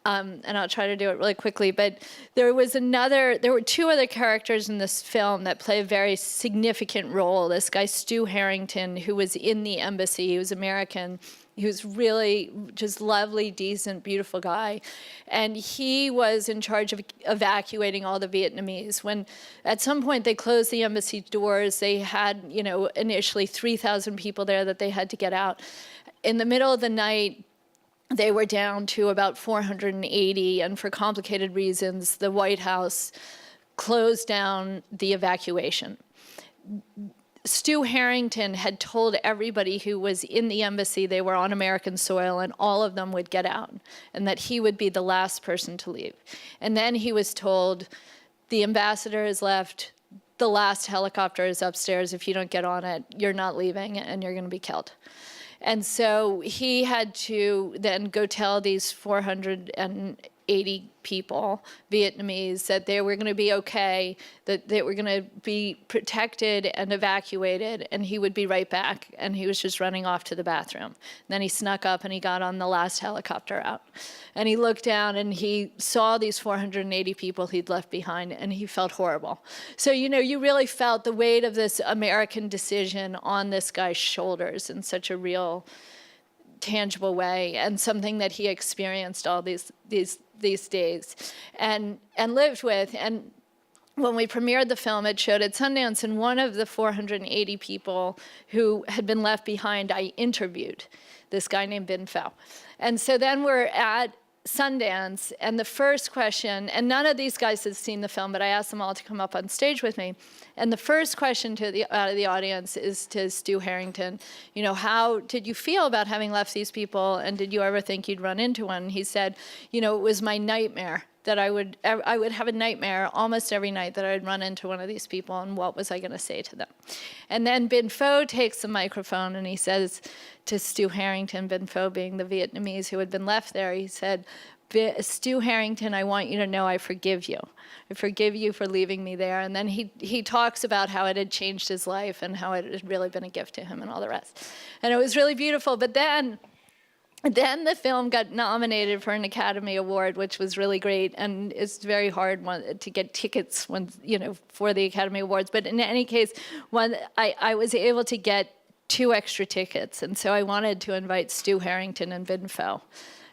and I'll try to do it really quickly, but there were two other characters in this film that play a very significant role. This guy, Stu Harrington, who was in the embassy, he was American. He was really just lovely, decent, beautiful guy. And he was in charge of evacuating all the Vietnamese. When at some point they closed the embassy doors, they had, initially 3,000 people there that they had to get out. In the middle of the night, they were down to about 480, and for complicated reasons, the White House closed down the evacuation. Stu Harrington had told everybody who was in the embassy they were on American soil and all of them would get out, and that he would be the last person to leave. And then he was told, the ambassador has left, the last helicopter is upstairs. If you don't get on it, you're not leaving and you're going to be killed. And so he had to then go tell these 480 people, Vietnamese, that they were going to be okay, that they were going to be protected and evacuated, and he would be right back. And he was just running off to the bathroom. And then he snuck up and he got on the last helicopter out. And he looked down and he saw these 480 people he'd left behind, and he felt horrible. So, you really felt the weight of this American decision on this guy's shoulders in such a real, tangible way, and something that he experienced all these days and lived with. And when we premiered the film, it showed at Sundance, and one of the 480 people who had been left behind, I interviewed, this guy named Binh Pho. And so then we're at Sundance, and the first question, and none of these guys had seen the film, but I asked them all to come up on stage with me. And the first question out of the audience is to Stu Harrington, how did you feel about having left these people, and did you ever think you'd run into one? He said, it was my nightmare that I would have a nightmare almost every night that I'd run into one of these people, and what was I going to say to them? And then Binh Pho takes the microphone and he says to Stu Harrington, Binh Pho being the Vietnamese who had been left there, he said, Stu Harrington, I want you to know I forgive you. I forgive you for leaving me there. And then he talks about how it had changed his life and how it had really been a gift to him and all the rest. And it was really beautiful. But then the film got nominated for an Academy Award, which was really great, and it's very hard to get tickets for the Academy Awards. But in any case, I was able to get 2 extra tickets, and so I wanted to invite Stu Harrington and Binh Pho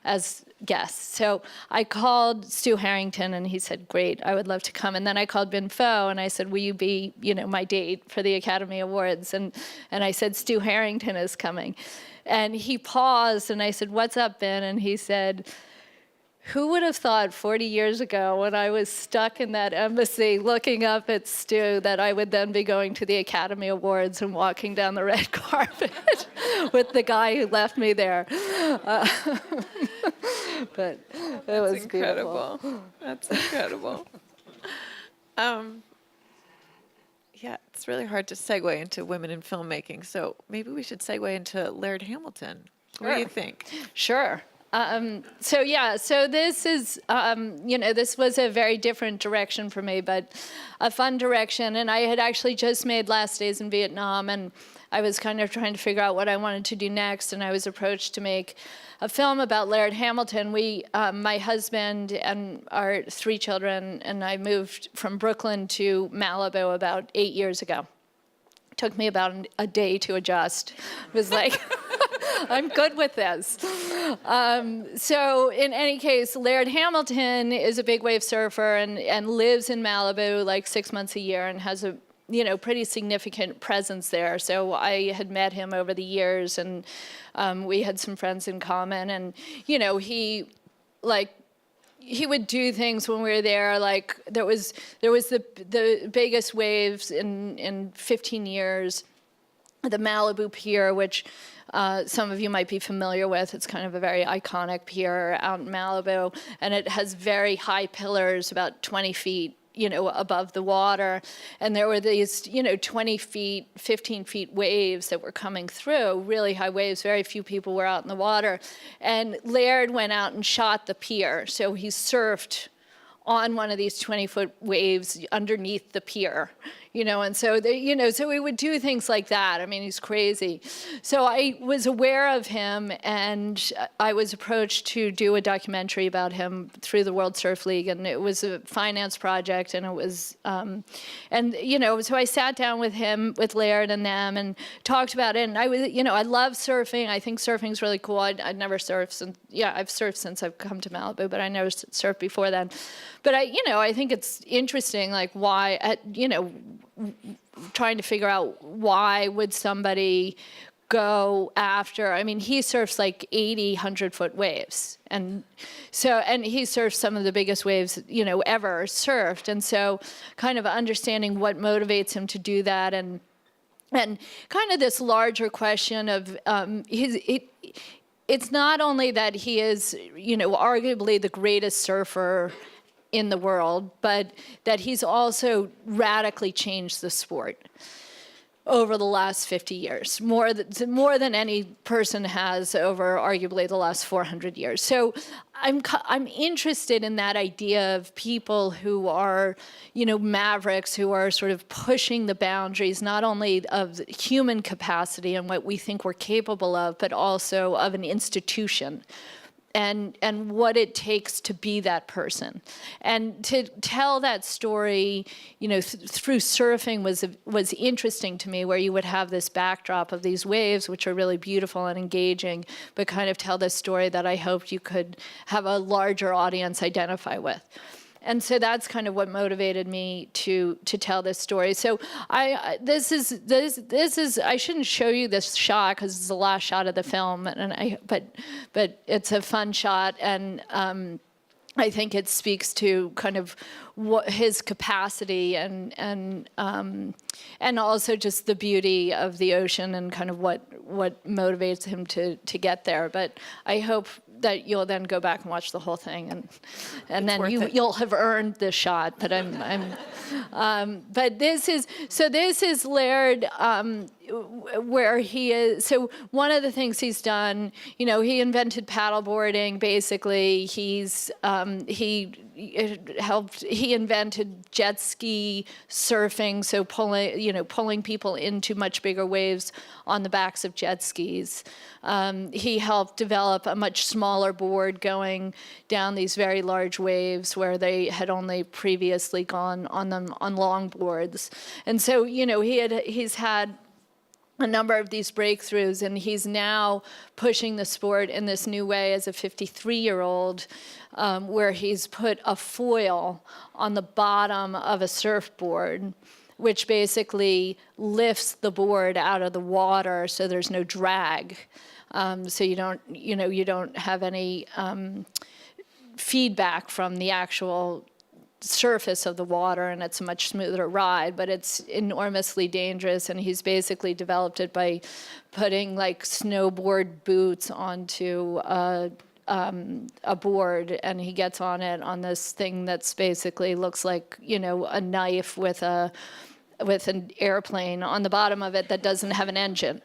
as guests. So I called Stu Harrington, and he said, great, I would love to come. And then I called Binh Pho, and I said, will you be, my date for the Academy Awards? And I said, Stu Harrington is coming. And he paused, and I said, what's up, Ben? And he said, who would have thought 40 years ago when I was stuck in that embassy looking up at Stu that I would then be going to the Academy Awards and walking down the red carpet with the guy who left me there. But it was incredible. Beautiful. That's incredible. Yeah, it's really hard to segue into women in filmmaking, so maybe we should segue into Laird Hamilton. What do you think? Sure. So this is, this was a very different direction for me, but a fun direction. And I had actually just made Last Days in Vietnam, and I was kind of trying to figure out what I wanted to do next, and I was approached to make a film about Laird Hamilton. My husband and our 3 children and I moved from Brooklyn to Malibu about 8 years ago. It took me about a day to adjust. It was like, I'm good with this. So in any case, Laird Hamilton is a big wave surfer and lives in Malibu like 6 months a year and has a pretty significant presence there. So I had met him over the years, and we had some friends in common. And he would do things when we were there. Like there was the biggest waves in 15 years, the Malibu Pier, which some of you might be familiar with. It's kind of a very iconic pier out in Malibu, and it has very high pillars, about 20 feet, above the water. And there were these, 20 feet, 15 feet waves that were coming through, really high waves. Very few people were out in the water. And Laird went out and shot the pier. So he surfed on one of these 20-foot waves underneath the pier, and so so he would do things like that. I mean, he's crazy. So I was aware of him, and I was approached to do a documentary about him through the World Surf League, and it was a finance project, and it was, so I sat down with him, with Laird and them, and talked about it. And I was, I love surfing. I think surfing's really cool. I'd never surfed since, I've surfed since I've come to Malibu, but I never surfed before then. But I think it's interesting, like why, trying to figure out why would somebody go after, I mean, he surfs like 80, 100-foot waves. And he surfs some of the biggest waves, ever surfed. And so kind of understanding what motivates him to do that, and kind of this larger question of it's not only that he is, arguably the greatest surfer in the world, but that he's also radically changed the sport over the last 50 years, more than any person has over arguably the last 400 years. So I'm interested in that idea of people who are, mavericks, who are sort of pushing the boundaries, not only of human capacity and what we think we're capable of, but also of an institution. And what it takes to be that person, and to tell that story, through surfing was interesting to me, where you would have this backdrop of these waves, which are really beautiful and engaging, but kind of tell this story that I hoped you could have a larger audience identify with. And so that's kind of what motivated me to tell this story. So this is I shouldn't show you this shot because it's the last shot of the film, but it's a fun shot, and I think it speaks to kind of what his capacity and also just the beauty of the ocean and kind of what motivates him to get there. But I hope that you'll then go back and watch the whole thing, and then you'll have earned this shot. But but this is Laird, where he is. So one of the things he's done, he invented paddleboarding. Basically, he invented jet ski surfing, so pulling people into much bigger waves on the backs of jet skis. He helped develop a much smaller board going down these very large waves where they had only previously gone on them on long boards. And so, he's had a number of these breakthroughs, and he's now pushing the sport in this new way as a 53-year-old, where he's put a foil on the bottom of a surfboard, which basically lifts the board out of the water so there's no drag. So you don't have any feedback from the actual surface of the water, and it's a much smoother ride, but it's enormously dangerous. And he's basically developed it by putting like snowboard boots onto a board, and he gets on it on this thing that's basically looks like a knife with an airplane on the bottom of it that doesn't have an engine.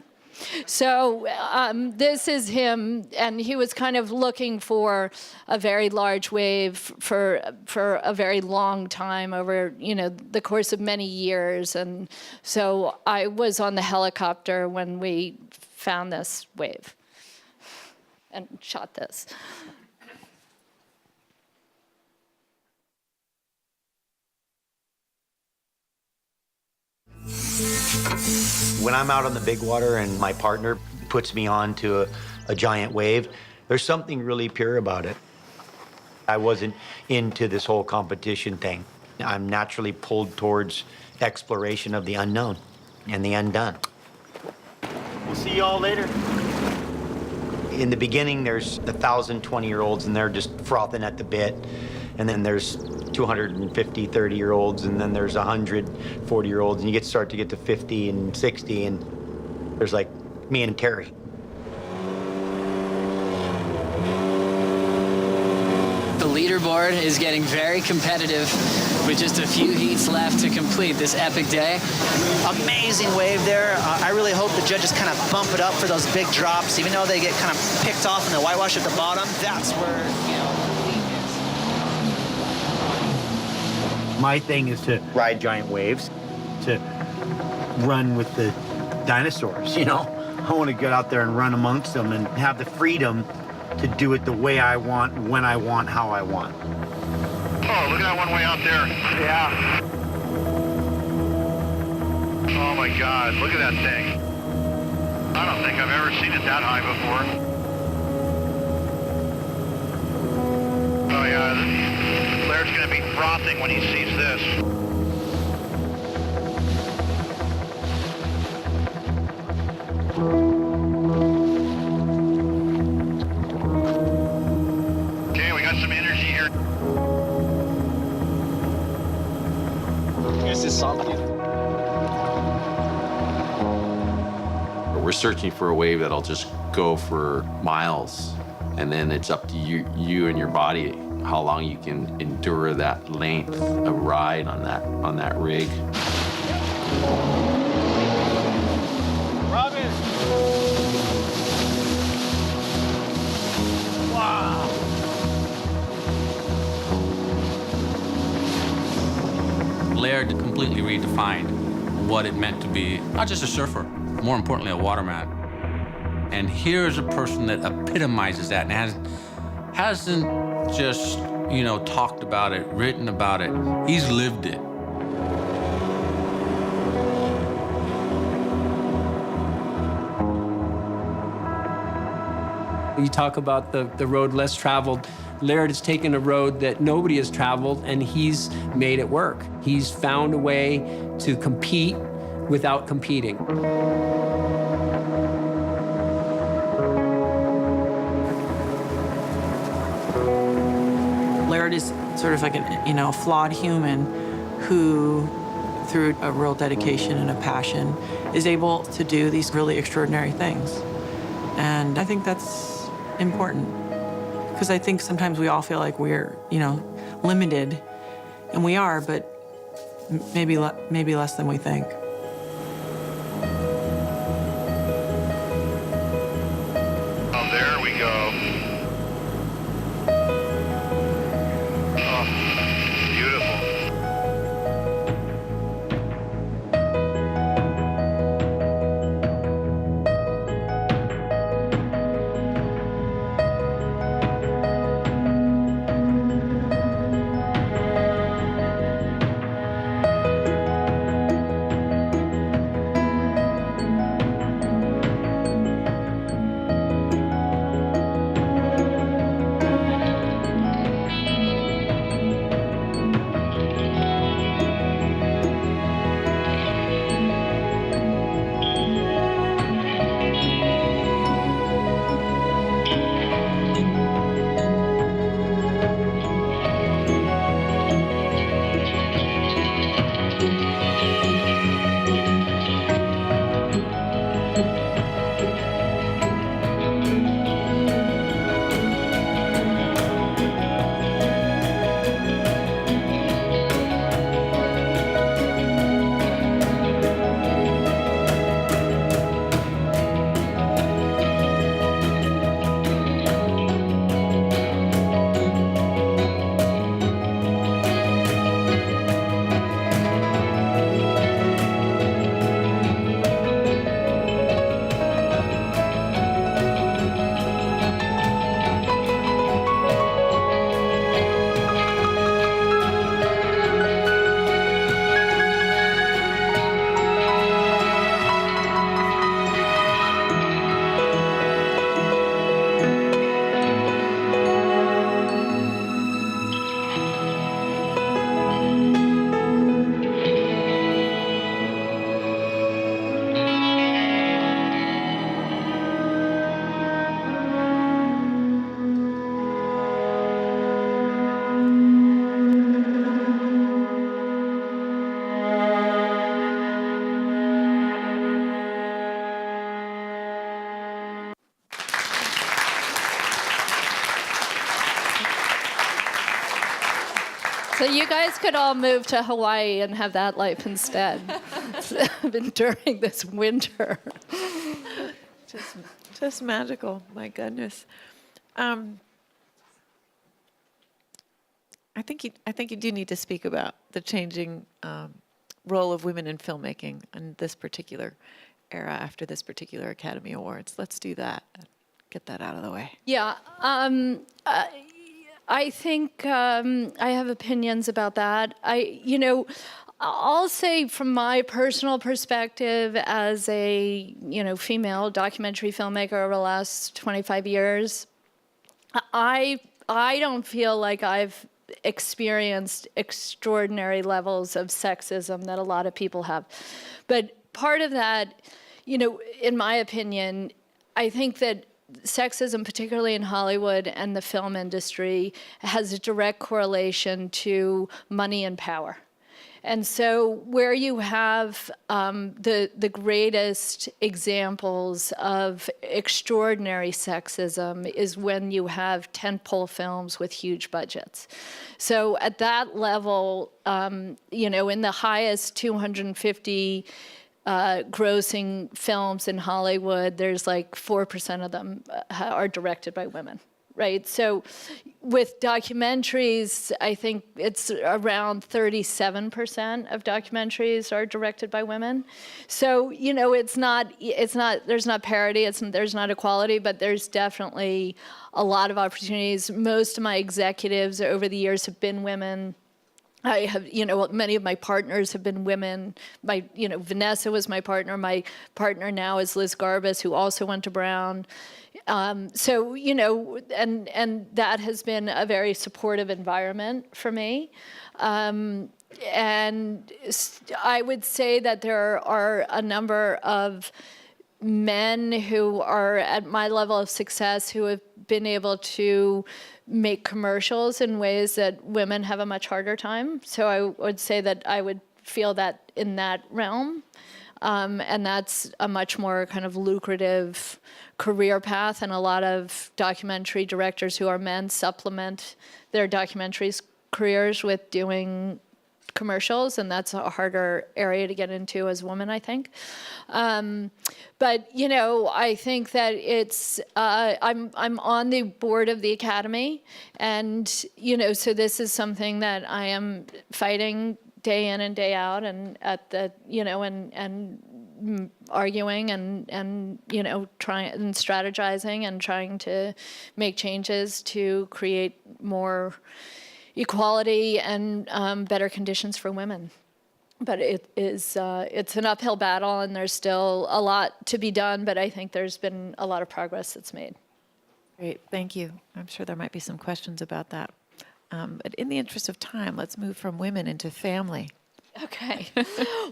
So this is him, and he was kind of looking for a very large wave for a very long time over, the course of many years. And so I was on the helicopter when we found this wave and shot this. When I'm out on the big water and my partner puts me on to a giant wave, there's something really pure about it. I wasn't into this whole competition thing. I'm naturally pulled towards exploration of the unknown and the undone. We'll see you all later. In the beginning, there's 1,000 20-year-olds, and they're just frothing at the bit. And then there's 250 30-year-olds, and then there's 100 40-year-olds, and you start to get to 50 and 60, and there's like me and Terry. The leaderboard is getting very competitive with just a few heats left to complete this epic day. Amazing wave there. I really hope the judges kind of bump it up for those big drops, even though they get kind of picked off in the whitewash at the bottom. That's where, My thing is to ride giant waves, to run with the dinosaurs, you know? I want to get out there and run amongst them and have the freedom to do it the way I want, when I want, how I want. Oh, look at that one way out there. Yeah. Oh my God, look at that thing. I don't think I've ever seen it that high before. Oh yeah, Laird's gonna be frothing when he sees this. Okay, we got some energy here. This is something. We're searching for a wave that'll just go for miles, and then it's up to you and your body how long you can endure that length of ride on that rig. Robin! Wow! Laird completely redefined what it meant to be not just a surfer, more importantly, a waterman. And here's a person that epitomizes that and hasn't just, you know, talked about it, written about it. He's lived it. You talk about the road less traveled. Laird has taken a road that nobody has traveled, and he's made it work. He's found a way to compete without competing. Laird is sort of like a flawed human who, through a real dedication and a passion, is able to do these really extraordinary things. And I think that's important, because I think sometimes we all feel like we're, limited, and we are, but maybe less than we think. Oh, there we go. Oh, beautiful. So you guys could all move to Hawaii and have that life instead, during this winter. Just magical, my goodness. I think you do need to speak about the changing role of women in filmmaking in this particular era after this particular Academy Awards. Let's do that. Get that out of the way. Yeah, I think I have opinions about that. I'll say from my personal perspective as a, female documentary filmmaker over the last 25 years, I don't feel like I've experienced extraordinary levels of sexism that a lot of people have. But part of that, in my opinion, I think that sexism, particularly in Hollywood and the film industry, has a direct correlation to money and power. And so where you have the greatest examples of extraordinary sexism is when you have tentpole films with huge budgets. So at that level, in the highest 250 grossing films in Hollywood, there's like 4% of them are directed by women. Right, so with documentaries, I think it's around 37% of documentaries are directed by women. So there's not parity, there's not equality, but there's definitely a lot of opportunities. Most of my executives over the years have been women. I have, many of my partners have been women. Vanessa was my partner. My partner now is Liz Garbus, who also went to Brown. And that has been a very supportive environment for me. And I would say that there are a number of men who are at my level of success who have been able to make commercials in ways that women have a much harder time. So I would say that I would feel that in that realm. And that's a much more kind of lucrative career path, and a lot of documentary directors who are men supplement their documentaries careers with doing commercials, and that's a harder area to get into as a woman, I think. But I think that it's I'm on the board of the Academy, and so this is something that I am fighting day in and day out, and at the and arguing and trying and strategizing and trying to make changes to create more equality and better conditions for women. But it's an uphill battle, and there's still a lot to be done, but I think there's been a lot of progress that's made. Great, thank you. I'm sure there might be some questions about that. But in the interest of time, let's move from women into family. Okay.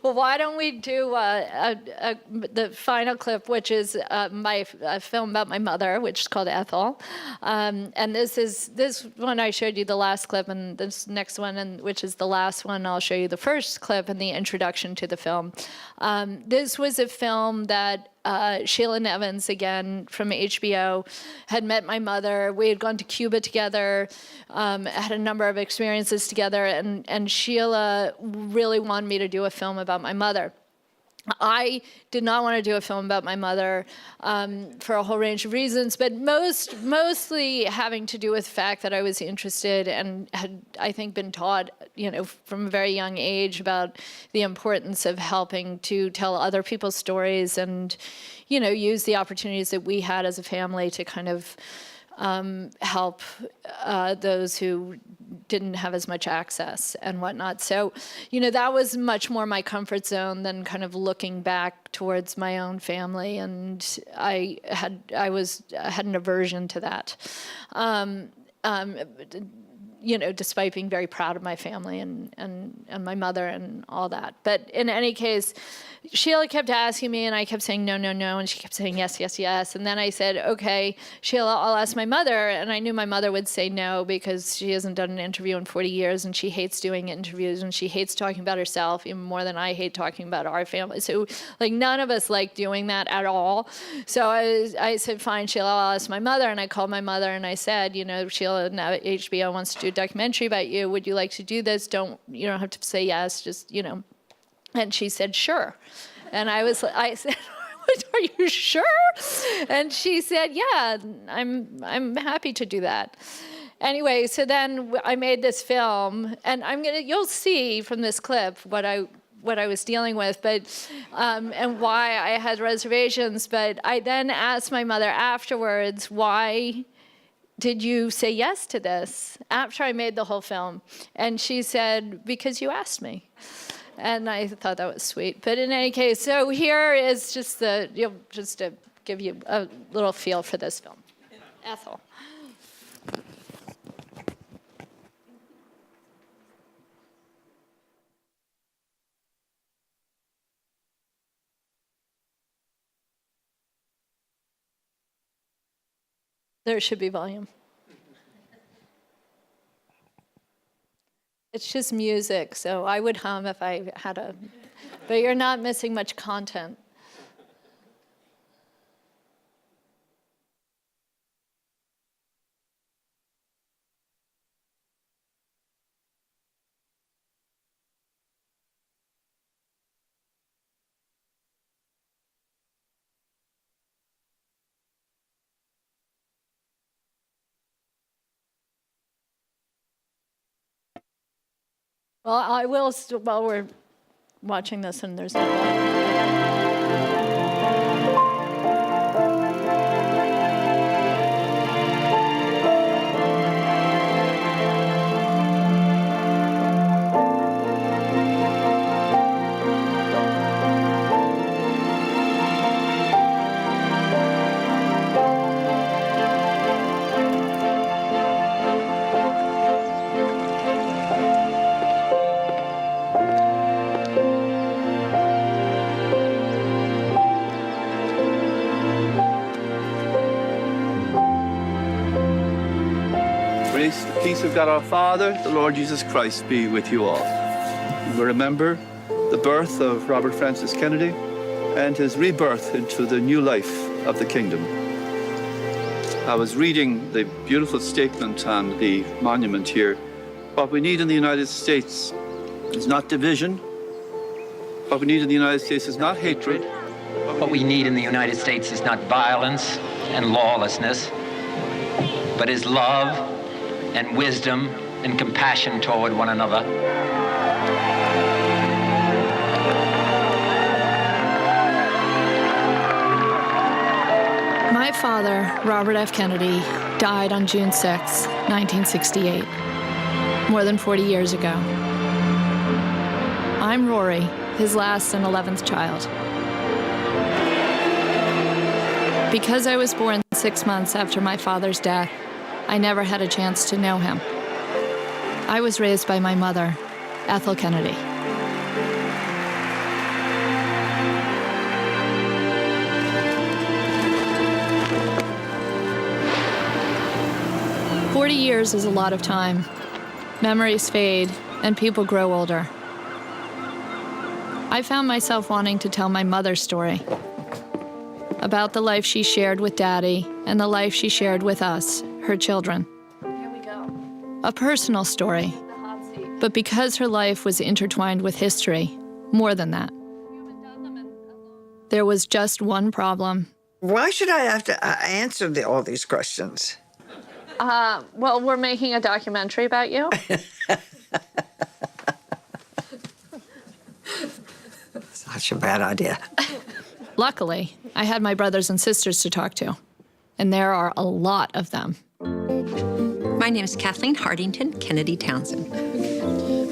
Well, why don't we do the final clip, which is my film about my mother, which is called Ethel. And this one I showed you the last clip, and this next one, which is the last one, I'll show you the first clip and the introduction to the film. This was a film that Sheila Nevins, again, from HBO, had met my mother. We had gone to Cuba together, had a number of experiences together, and Sheila really wanted me to do a film about my mother. I did not want to do a film about my mother for a whole range of reasons, but mostly having to do with the fact that I was interested and had, I think, been taught, from a very young age about the importance of helping to tell other people's stories and, use the opportunities that we had as a family to kind of help those who didn't have as much access and whatnot. So, that was much more my comfort zone than kind of looking back towards my own family, and I had an aversion to that. Despite being very proud of my family and my mother and all that. But in any case, Sheila kept asking me, and I kept saying no, no, no, and she kept saying yes, yes, yes. And then I said, okay, Sheila, I'll ask my mother. And I knew my mother would say no because she hasn't done an interview in 40 years, and she hates doing interviews, and she hates talking about herself even more than I hate talking about our family. So, none of us like doing that at all. So I said, fine, Sheila, I'll ask my mother. And I called my mother, and I said, Sheila, now HBO wants to do a documentary about you. Would you like to do this? You don't have to say yes, just, And she said, sure. And I said, are you sure? And she said, yeah, I'm happy to do that. Anyway, so then I made this film, and you'll see from this clip what I was dealing with, but and why I had reservations. But I then asked my mother afterwards, why did you say yes to this after I made the whole film? And she said, because you asked me. And I thought that was sweet. But in any case, so here is just to give you a little feel for this film. Ethel. There should be volume. It's just music, so I would hum if I had a, but you're not missing much content. Well, I will, while we're watching this and there's no Grace, the peace of God our Father, the Lord Jesus Christ be with you all. We remember the birth of Robert Francis Kennedy and his rebirth into the new life of the kingdom. I was reading the beautiful statement on the monument here. What we need in the United States is not division. What we need in the United States is not hatred. What we need in the United States is not violence and lawlessness, but is love and wisdom and compassion toward one another. My father, Robert F. Kennedy, died on June 6, 1968, more than 40 years ago. I'm Rory, his last and 11th child. Because I was born 6 months after my father's death, I never had a chance to know him. I was raised by my mother, Ethel Kennedy. "40 years is a lot of time. Memories fade, and people grow older. I found myself wanting to tell my mother's story, about the life she shared with Daddy and the life she shared with us, her children. Here we go. A personal story, but because her life was intertwined with history, more than that. There was just one problem. Why should I have to answer all these questions? Well, we're making a documentary about you. Such a bad idea. Luckily, I had my brothers and sisters to talk to, and there are a lot of them. My name is Kathleen Hardington Kennedy Townsend.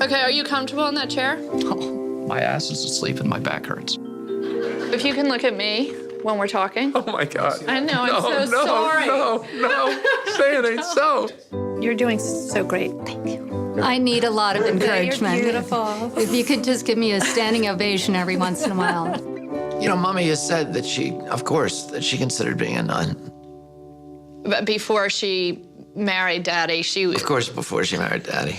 Okay, are you comfortable in that chair? My ass is asleep and my back hurts. If you can look at me when we're talking. Oh my God. I know, I'm so sorry. No, say it ain't so. You're doing so great. Thank you. I need a lot of encouragement. You're beautiful. If you could just give me a standing ovation every once in a while. You know, Mommy has said that of course, that she considered being a nun. But before she married Daddy, Of course, before she married Daddy.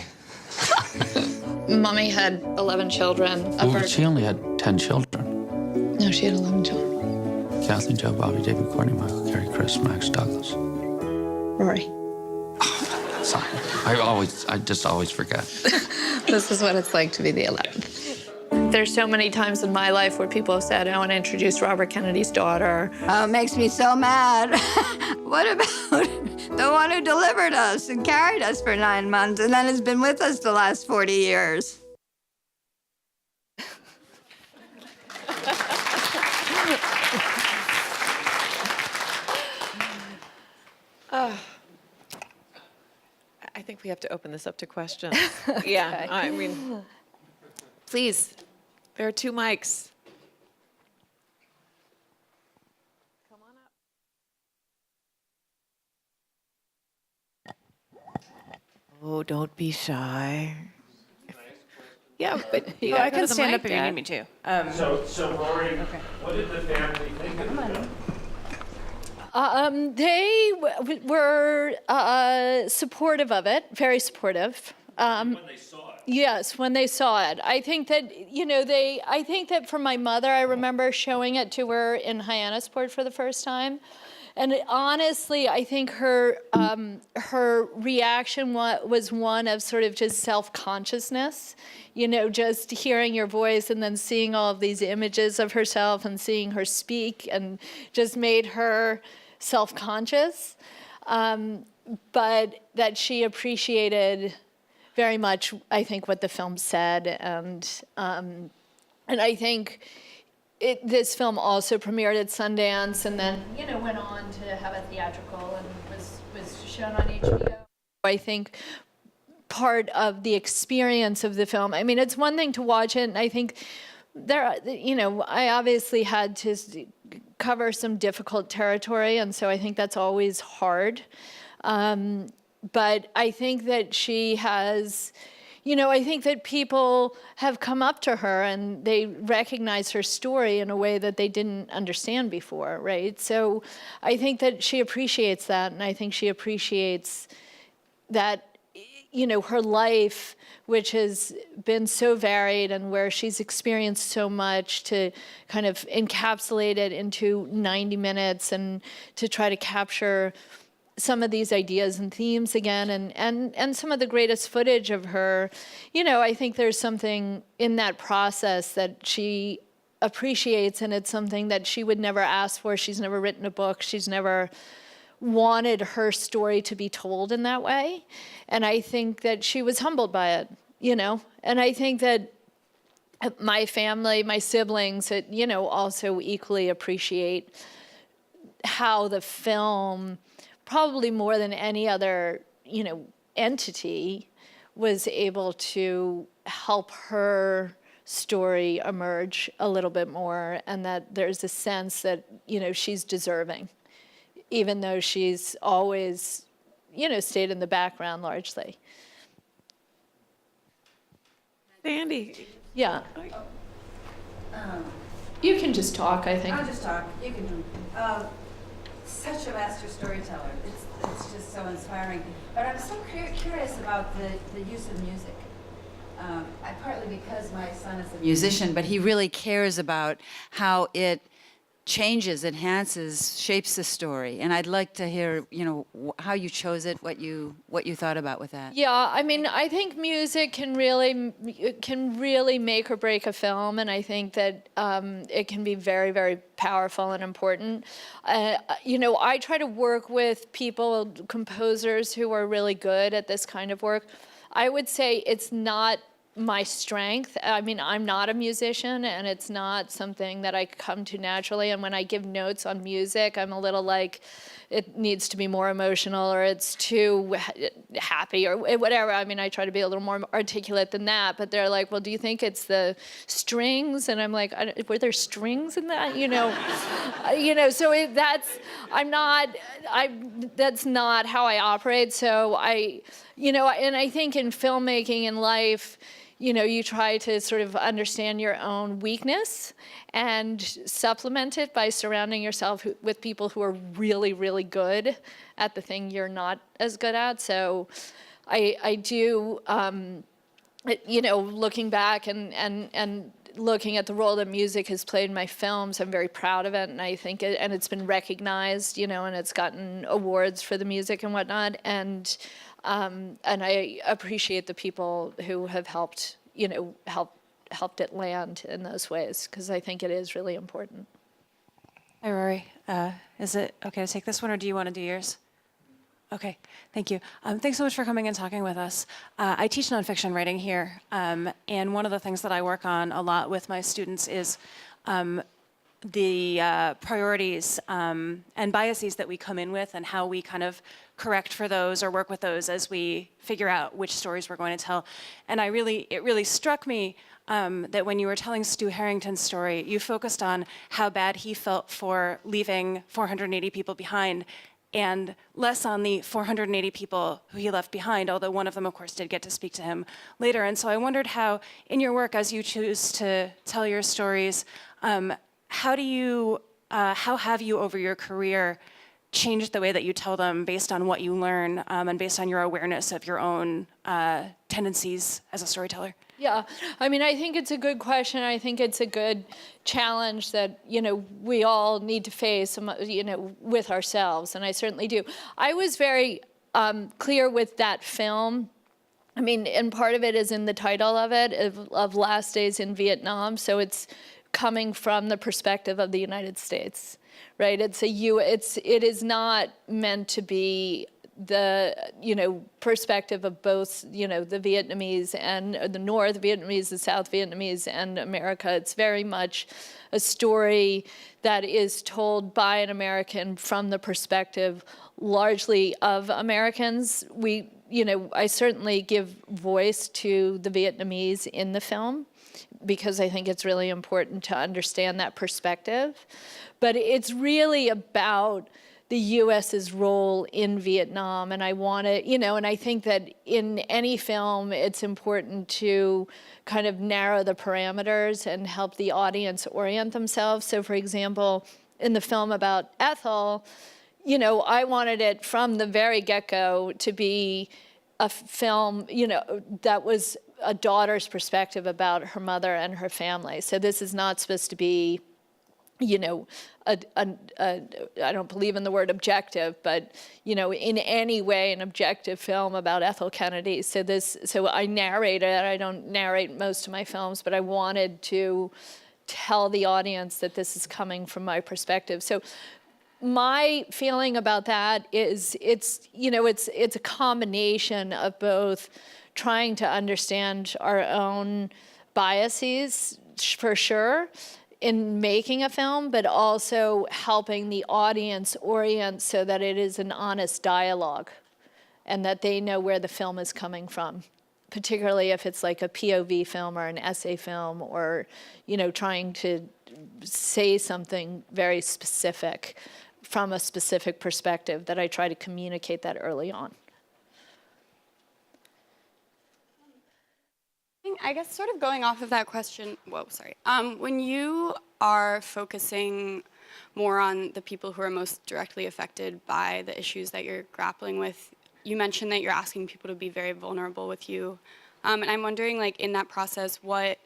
Mommy had 11 children. Well, she only had 10 children. No, she had 11 children. Kathleen, Joe, Bobby, David, Courtney, Michael, Carrie, Chris, Max, Douglas. Rory. Sorry. I just always forget. This is what it's like to be the 11th. There's so many times in my life where people have said, I want to introduce Robert Kennedy's daughter. Oh, it makes me so mad. What about the one who delivered us and carried us for 9 months and then has been with us the last 40 years? I think we have to open this up to questions. Yeah, I mean, please, there are 2 mics. Come on up. Oh, don't be shy. Yeah, but you I gotta go can to the stand mic, up if you Dad. need me to. So Rory, what did the family think of it? They were supportive of it, very supportive. When they saw it. Yes, when they saw it. I think that, I think that for my mother, I remember showing it to her in Hyannisport for the first time. And honestly, I think her reaction was one of sort of just self-consciousness, just hearing your voice and then seeing all of these images of herself and seeing her speak and just made her self-conscious. But that she appreciated very much, I think, what the film said. And I think this film also premiered at Sundance and then, went on to have a theatrical and was shown on HBO. I think part of the experience of the film, I mean, it's one thing to watch it, and I think I obviously had to cover some difficult territory, and so I think that's always hard. But I think that she has, I think that people have come up to her and they recognize her story in a way that they didn't understand before, right? So I think that she appreciates that, and I think she appreciates that, her life, which has been so varied and where she's experienced so much, to kind of encapsulate it into 90 minutes and to try to capture some of these ideas and themes again, and some of the greatest footage of her. I think there's something in that process that she appreciates, and it's something that she would never ask for. She's never written a book. She's never wanted her story to be told in that way. And I think that she was humbled by it, And I think that my family, my siblings, also equally appreciate how the film, probably more than any other, entity, was able to help her story emerge a little bit more, and that there's a sense that, she's deserving, even though she's always, stayed in the background largely. Sandy. Yeah. You can just talk, I think. I'll just talk. You can. Such a master storyteller. It's just so inspiring. But I'm so curious about the use of music. Partly because my son is a musician, but he really cares about how it changes, enhances, shapes the story. And I'd like to hear, how you chose it, what you thought about with that. Yeah, I mean, I think music can really make or break a film, and I think that it can be very, very powerful and important. I try to work with people, composers who are really good at this kind of work. I would say it's not my strength. I mean, I'm not a musician, and it's not something that I come to naturally. And when I give notes on music, I'm a little like, it needs to be more emotional, or it's too happy, or whatever. I mean, I try to be a little more articulate than that, but they're like, well, do you think it's the strings? And I'm like, were there strings in that? So that's not how I operate. So and I think in filmmaking and life, you try to sort of understand your own weakness and supplement it by surrounding yourself with people who are really, really good at the thing you're not as good at. So I do, looking back and looking at the role that music has played in my films, I'm very proud of it, and I think and it's been recognized, and it's gotten awards for the music and whatnot, and I appreciate the people who have helped helped it land in those ways, because I think it is really important. Hi, Rory. Is it okay to take this one, or do you want to do yours? Okay, thank you. Thanks so much for coming and talking with us. I teach nonfiction writing here, and one of the things that I work on a lot with my students is the priorities and biases that we come in with, and how we kind of correct for those or work with those as we figure out which stories we're going to tell. And it really struck me that when you were telling Stu Harrington's story, you focused on how bad he felt for leaving 480 people behind, and less on the 480 people who he left behind, although one of them, of course, did get to speak to him later. And so I wondered how, in your work, as you choose to tell your stories, how have you, over your career, changed the way that you tell them based on what you learn and based on your awareness of your own tendencies as a storyteller? Yeah, I mean, I think it's a good question. I think it's a good challenge that, we all need to face, with ourselves, and I certainly do. I was very clear with that film. I mean, and part of it is in the title of it, of Last Days in Vietnam, so it's coming from the perspective of the United States, right? It is not meant to be the perspective of both the Vietnamese and the North Vietnamese, the South Vietnamese, and America. It's very much a story that is told by an American from the perspective largely of Americans. I certainly give voice to the Vietnamese in the film, because I think it's really important to understand that perspective. But it's really about the U.S.'s role in Vietnam, and I want to, and I think that in any film, it's important to kind of narrow the parameters and help the audience orient themselves. So, for example, in the film about Ethel, I wanted it from the very get-go to be a film, that was a daughter's perspective about her mother and her family. So this is not supposed to be, I don't believe in the word objective, but, in any way an objective film about Ethel Kennedy. So I narrate it. I don't narrate most of my films, but I wanted to tell the audience that this is coming from my perspective. So my feeling about that is it's a combination of both trying to understand our own biases, for sure, in making a film, but also helping the audience orient so that it is an honest dialogue and that they know where the film is coming from, particularly if it's like a POV film or an essay film, or, trying to say something very specific from a specific perspective, that I try to communicate that early on. I guess sort of going off of that question, when you are focusing more on the people who are most directly affected by the issues that you're grappling with, you mentioned that you're asking people to be very vulnerable with you. And I'm wondering, in that process, what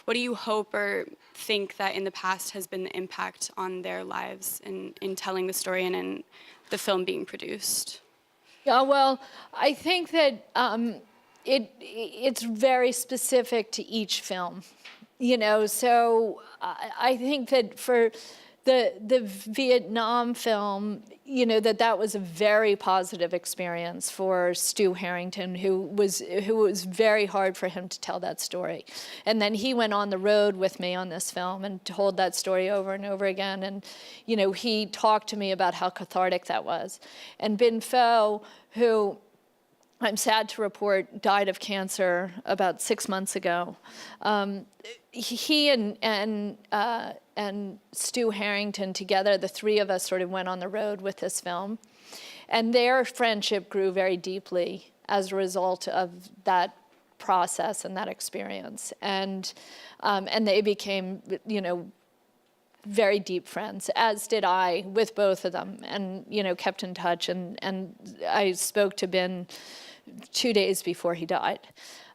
do you hope or think that in the past has been the impact on their lives in telling the story and in the film being produced? Yeah, well, I think that it's very specific to each film, so I think that for the Vietnam film, that was a very positive experience for Stu Harrington, who was very hard for him to tell that story. And then he went on the road with me on this film and told that story over and over again. And, he talked to me about how cathartic that was. And Binh Pho, who I'm sad to report died of cancer about 6 months ago. He and Stu Harrington together, the three of us sort of went on the road with this film. And their friendship grew very deeply as a result of that process and that experience. And they became, very deep friends, as did I with both of them, and, kept in touch. And I spoke to Binh 2 days before he died,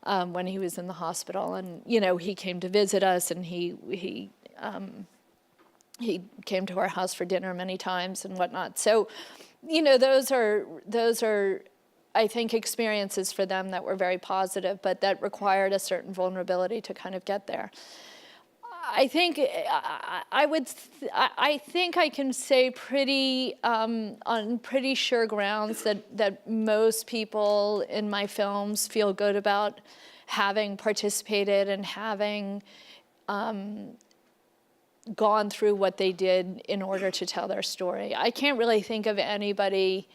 when he was in the hospital. And, he came to visit us, and he came to our house for dinner many times and whatnot. So, those are I think, experiences for them that were very positive, but that required a certain vulnerability to kind of get there. I think I think I can say pretty on pretty sure grounds that most people in my films feel good about having participated and having gone through what they did in order to tell their story. I can't really think of anybody.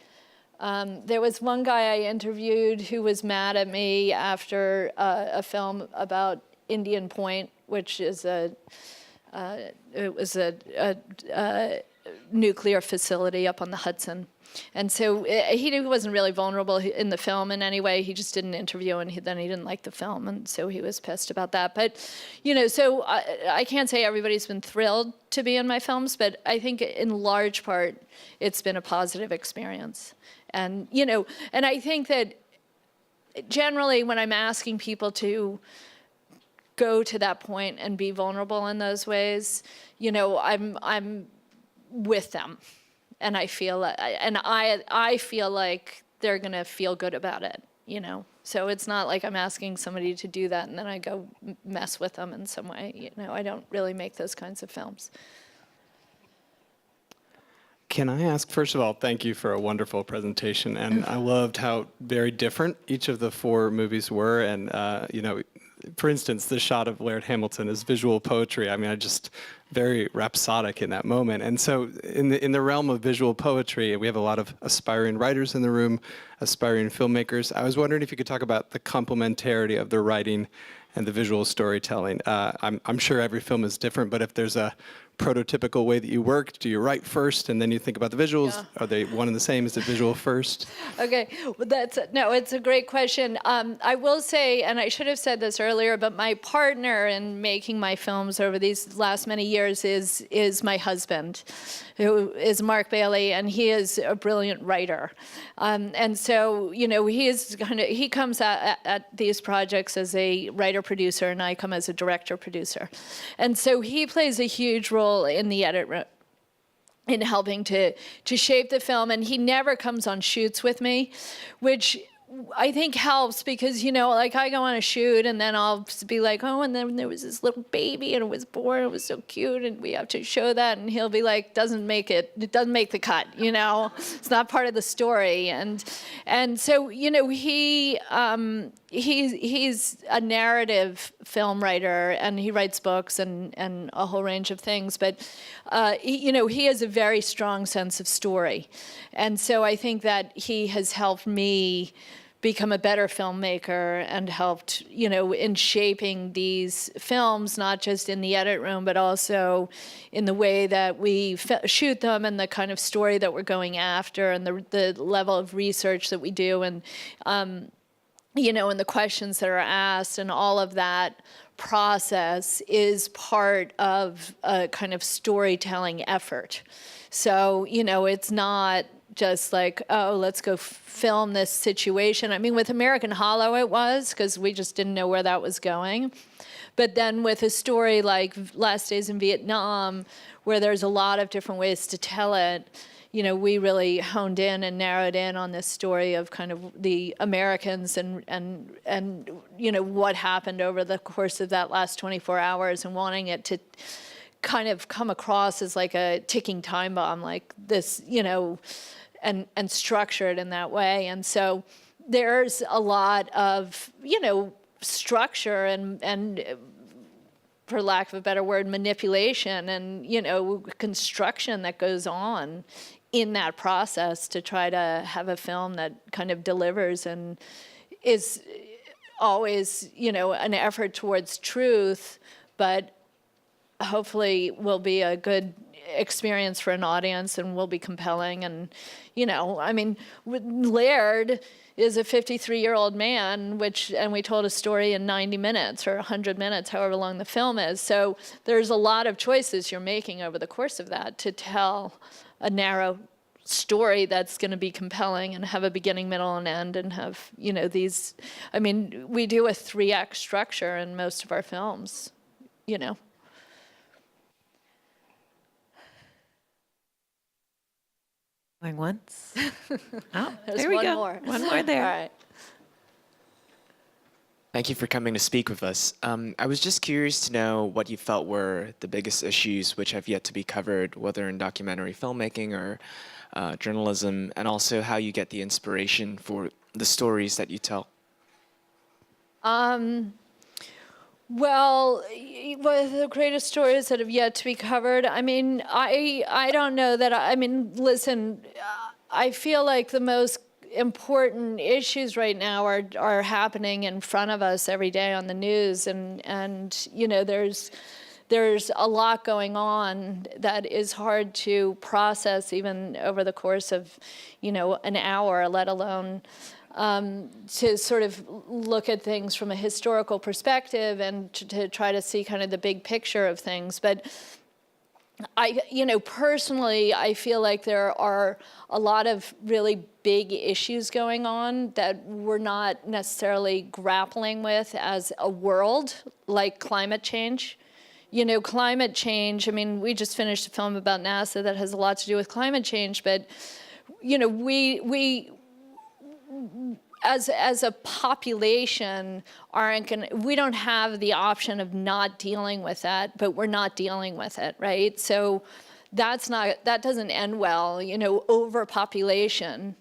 There was one guy I interviewed who was mad at me after a film about Indian Point, which is it was a nuclear facility up on the Hudson. And so he wasn't really vulnerable in the film in any way. He just did an interview, and then he didn't like the film, and so he was pissed about that. But, so I can't say everybody's been thrilled to be in my films, but I think in large part it's been a positive experience. And, and I think that generally when I'm asking people to go to that point and be vulnerable in those ways, I'm with them. And I feel like they're gonna feel good about it, So it's not like I'm asking somebody to do that and then I go mess with them in some way. I don't really make those kinds of films. Can I ask, first of all, thank you for a wonderful presentation, and I loved how very different each of the 4 movies were, and for instance, the shot of Laird Hamilton is visual poetry. I mean, very rhapsodic in that moment. And so in the realm of visual poetry, we have a lot of aspiring writers in the room, aspiring filmmakers. I was wondering if you could talk about the complementarity of the writing and the visual storytelling. I'm sure every film is different, but if there's a prototypical way that you work, do you write first and then you think about the visuals? Yeah. Are they one and the same? Is it visual first? Okay, well, it's a great question. I will say, and I should have said this earlier, but my partner in making my films over these last many years is my husband, who is Mark Bailey, and he is a brilliant writer. And so, he comes at these projects as a writer-producer, and I come as a director-producer. And so he plays a huge role in the edit room, in helping to shape the film, and he never comes on shoots with me, which I think helps because, like I go on a shoot and then I'll be like, oh, and then there was this little baby and it was born, it was so cute, and we have to show that, and he'll be like, it doesn't make the cut, it's not part of the story. And so, he's a narrative film writer, and he writes books and a whole range of things, but he has a very strong sense of story. And so I think that he has helped me become a better filmmaker and helped, in shaping these films, not just in the edit room, but also in the way that we shoot them and the kind of story that we're going after and the level of research that we do and, and the questions that are asked, and all of that process is part of a kind of storytelling effort. So, it's not just like, oh, let's go film this situation. I mean, with American Hollow it was, because we just didn't know where that was going. But then with a story like Last Days in Vietnam, where there's a lot of different ways to tell it, we really honed in and narrowed in on this story of kind of the Americans and what happened over the course of that last 24 hours, and wanting it to kind of come across as like a ticking time bomb, like this, and structured in that way. And so there's a lot of, structure and for lack of a better word, manipulation and, construction that goes on in that process to try to have a film that kind of delivers and is always, an effort towards truth, but hopefully will be a good experience for an audience and will be compelling. And, Laird is a 53-year-old man, and we told a story in 90 minutes or 100 minutes, however long the film is. So there's a lot of choices you're making over the course of that to tell a narrow story that's going to be compelling and have a beginning, middle, and end, and have, these, we do a 3-act structure in most of our films, Going once. Oh, There's there we one go. more. One more there. All right. Thank you for coming to speak with us. I was just curious to know what you felt were the biggest issues which have yet to be covered, whether in documentary filmmaking or journalism, and also how you get the inspiration for the stories that you tell. Well, one of the greatest stories that have yet to be covered. I mean, I don't know that. I mean, listen, I feel like the most important issues right now are happening in front of us every day on the news, and you know, there's a lot going on that is hard to process even over the course of, you know, an hour, let alone to sort of look at things from a historical perspective and to try to see kind of the big picture of things. But you know, personally, I feel like there are a lot of really big issues going on that we're not necessarily grappling with as a world, like climate change. You know, climate change, I mean, we just finished a film about NASA that has a lot to do with climate change, but, you know, we as a population we don't have the option of not dealing with that, but we're not dealing with it, right? So that doesn't end well. You know, overpopulation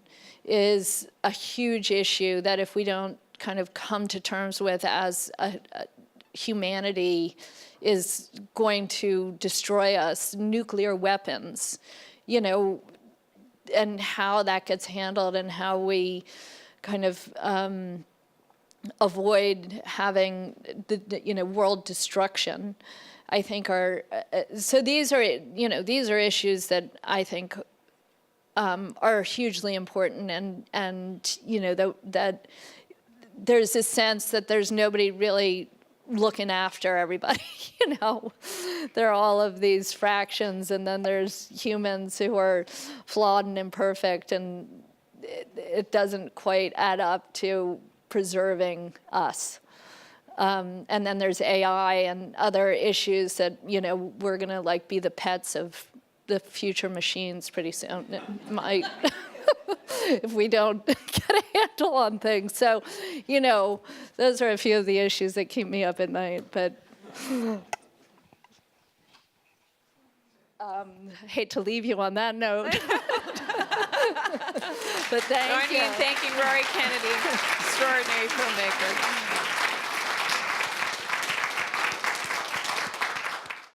is a huge issue that if we don't kind of come to terms with as humanity is going to destroy us. Nuclear weapons, you know, and how that gets handled and how we kind of avoid having the you know, world destruction, I think are so these are, you know, these are issues that I think are hugely important, and you know, that there's this sense that there's nobody really looking after everybody. You know, there are all of these fractions, and then there's humans who are flawed and imperfect, and it doesn't quite add up to preserving us. And then there's AI and other issues that, you know, we're gonna like be the pets of the future machines pretty soon. It might, if we don't get a handle on things. So, you know, those are a few of the issues that keep me up at night, but hate to leave you on that note. But thank you. Join me in thanking Rory Kennedy, extraordinary filmmaker.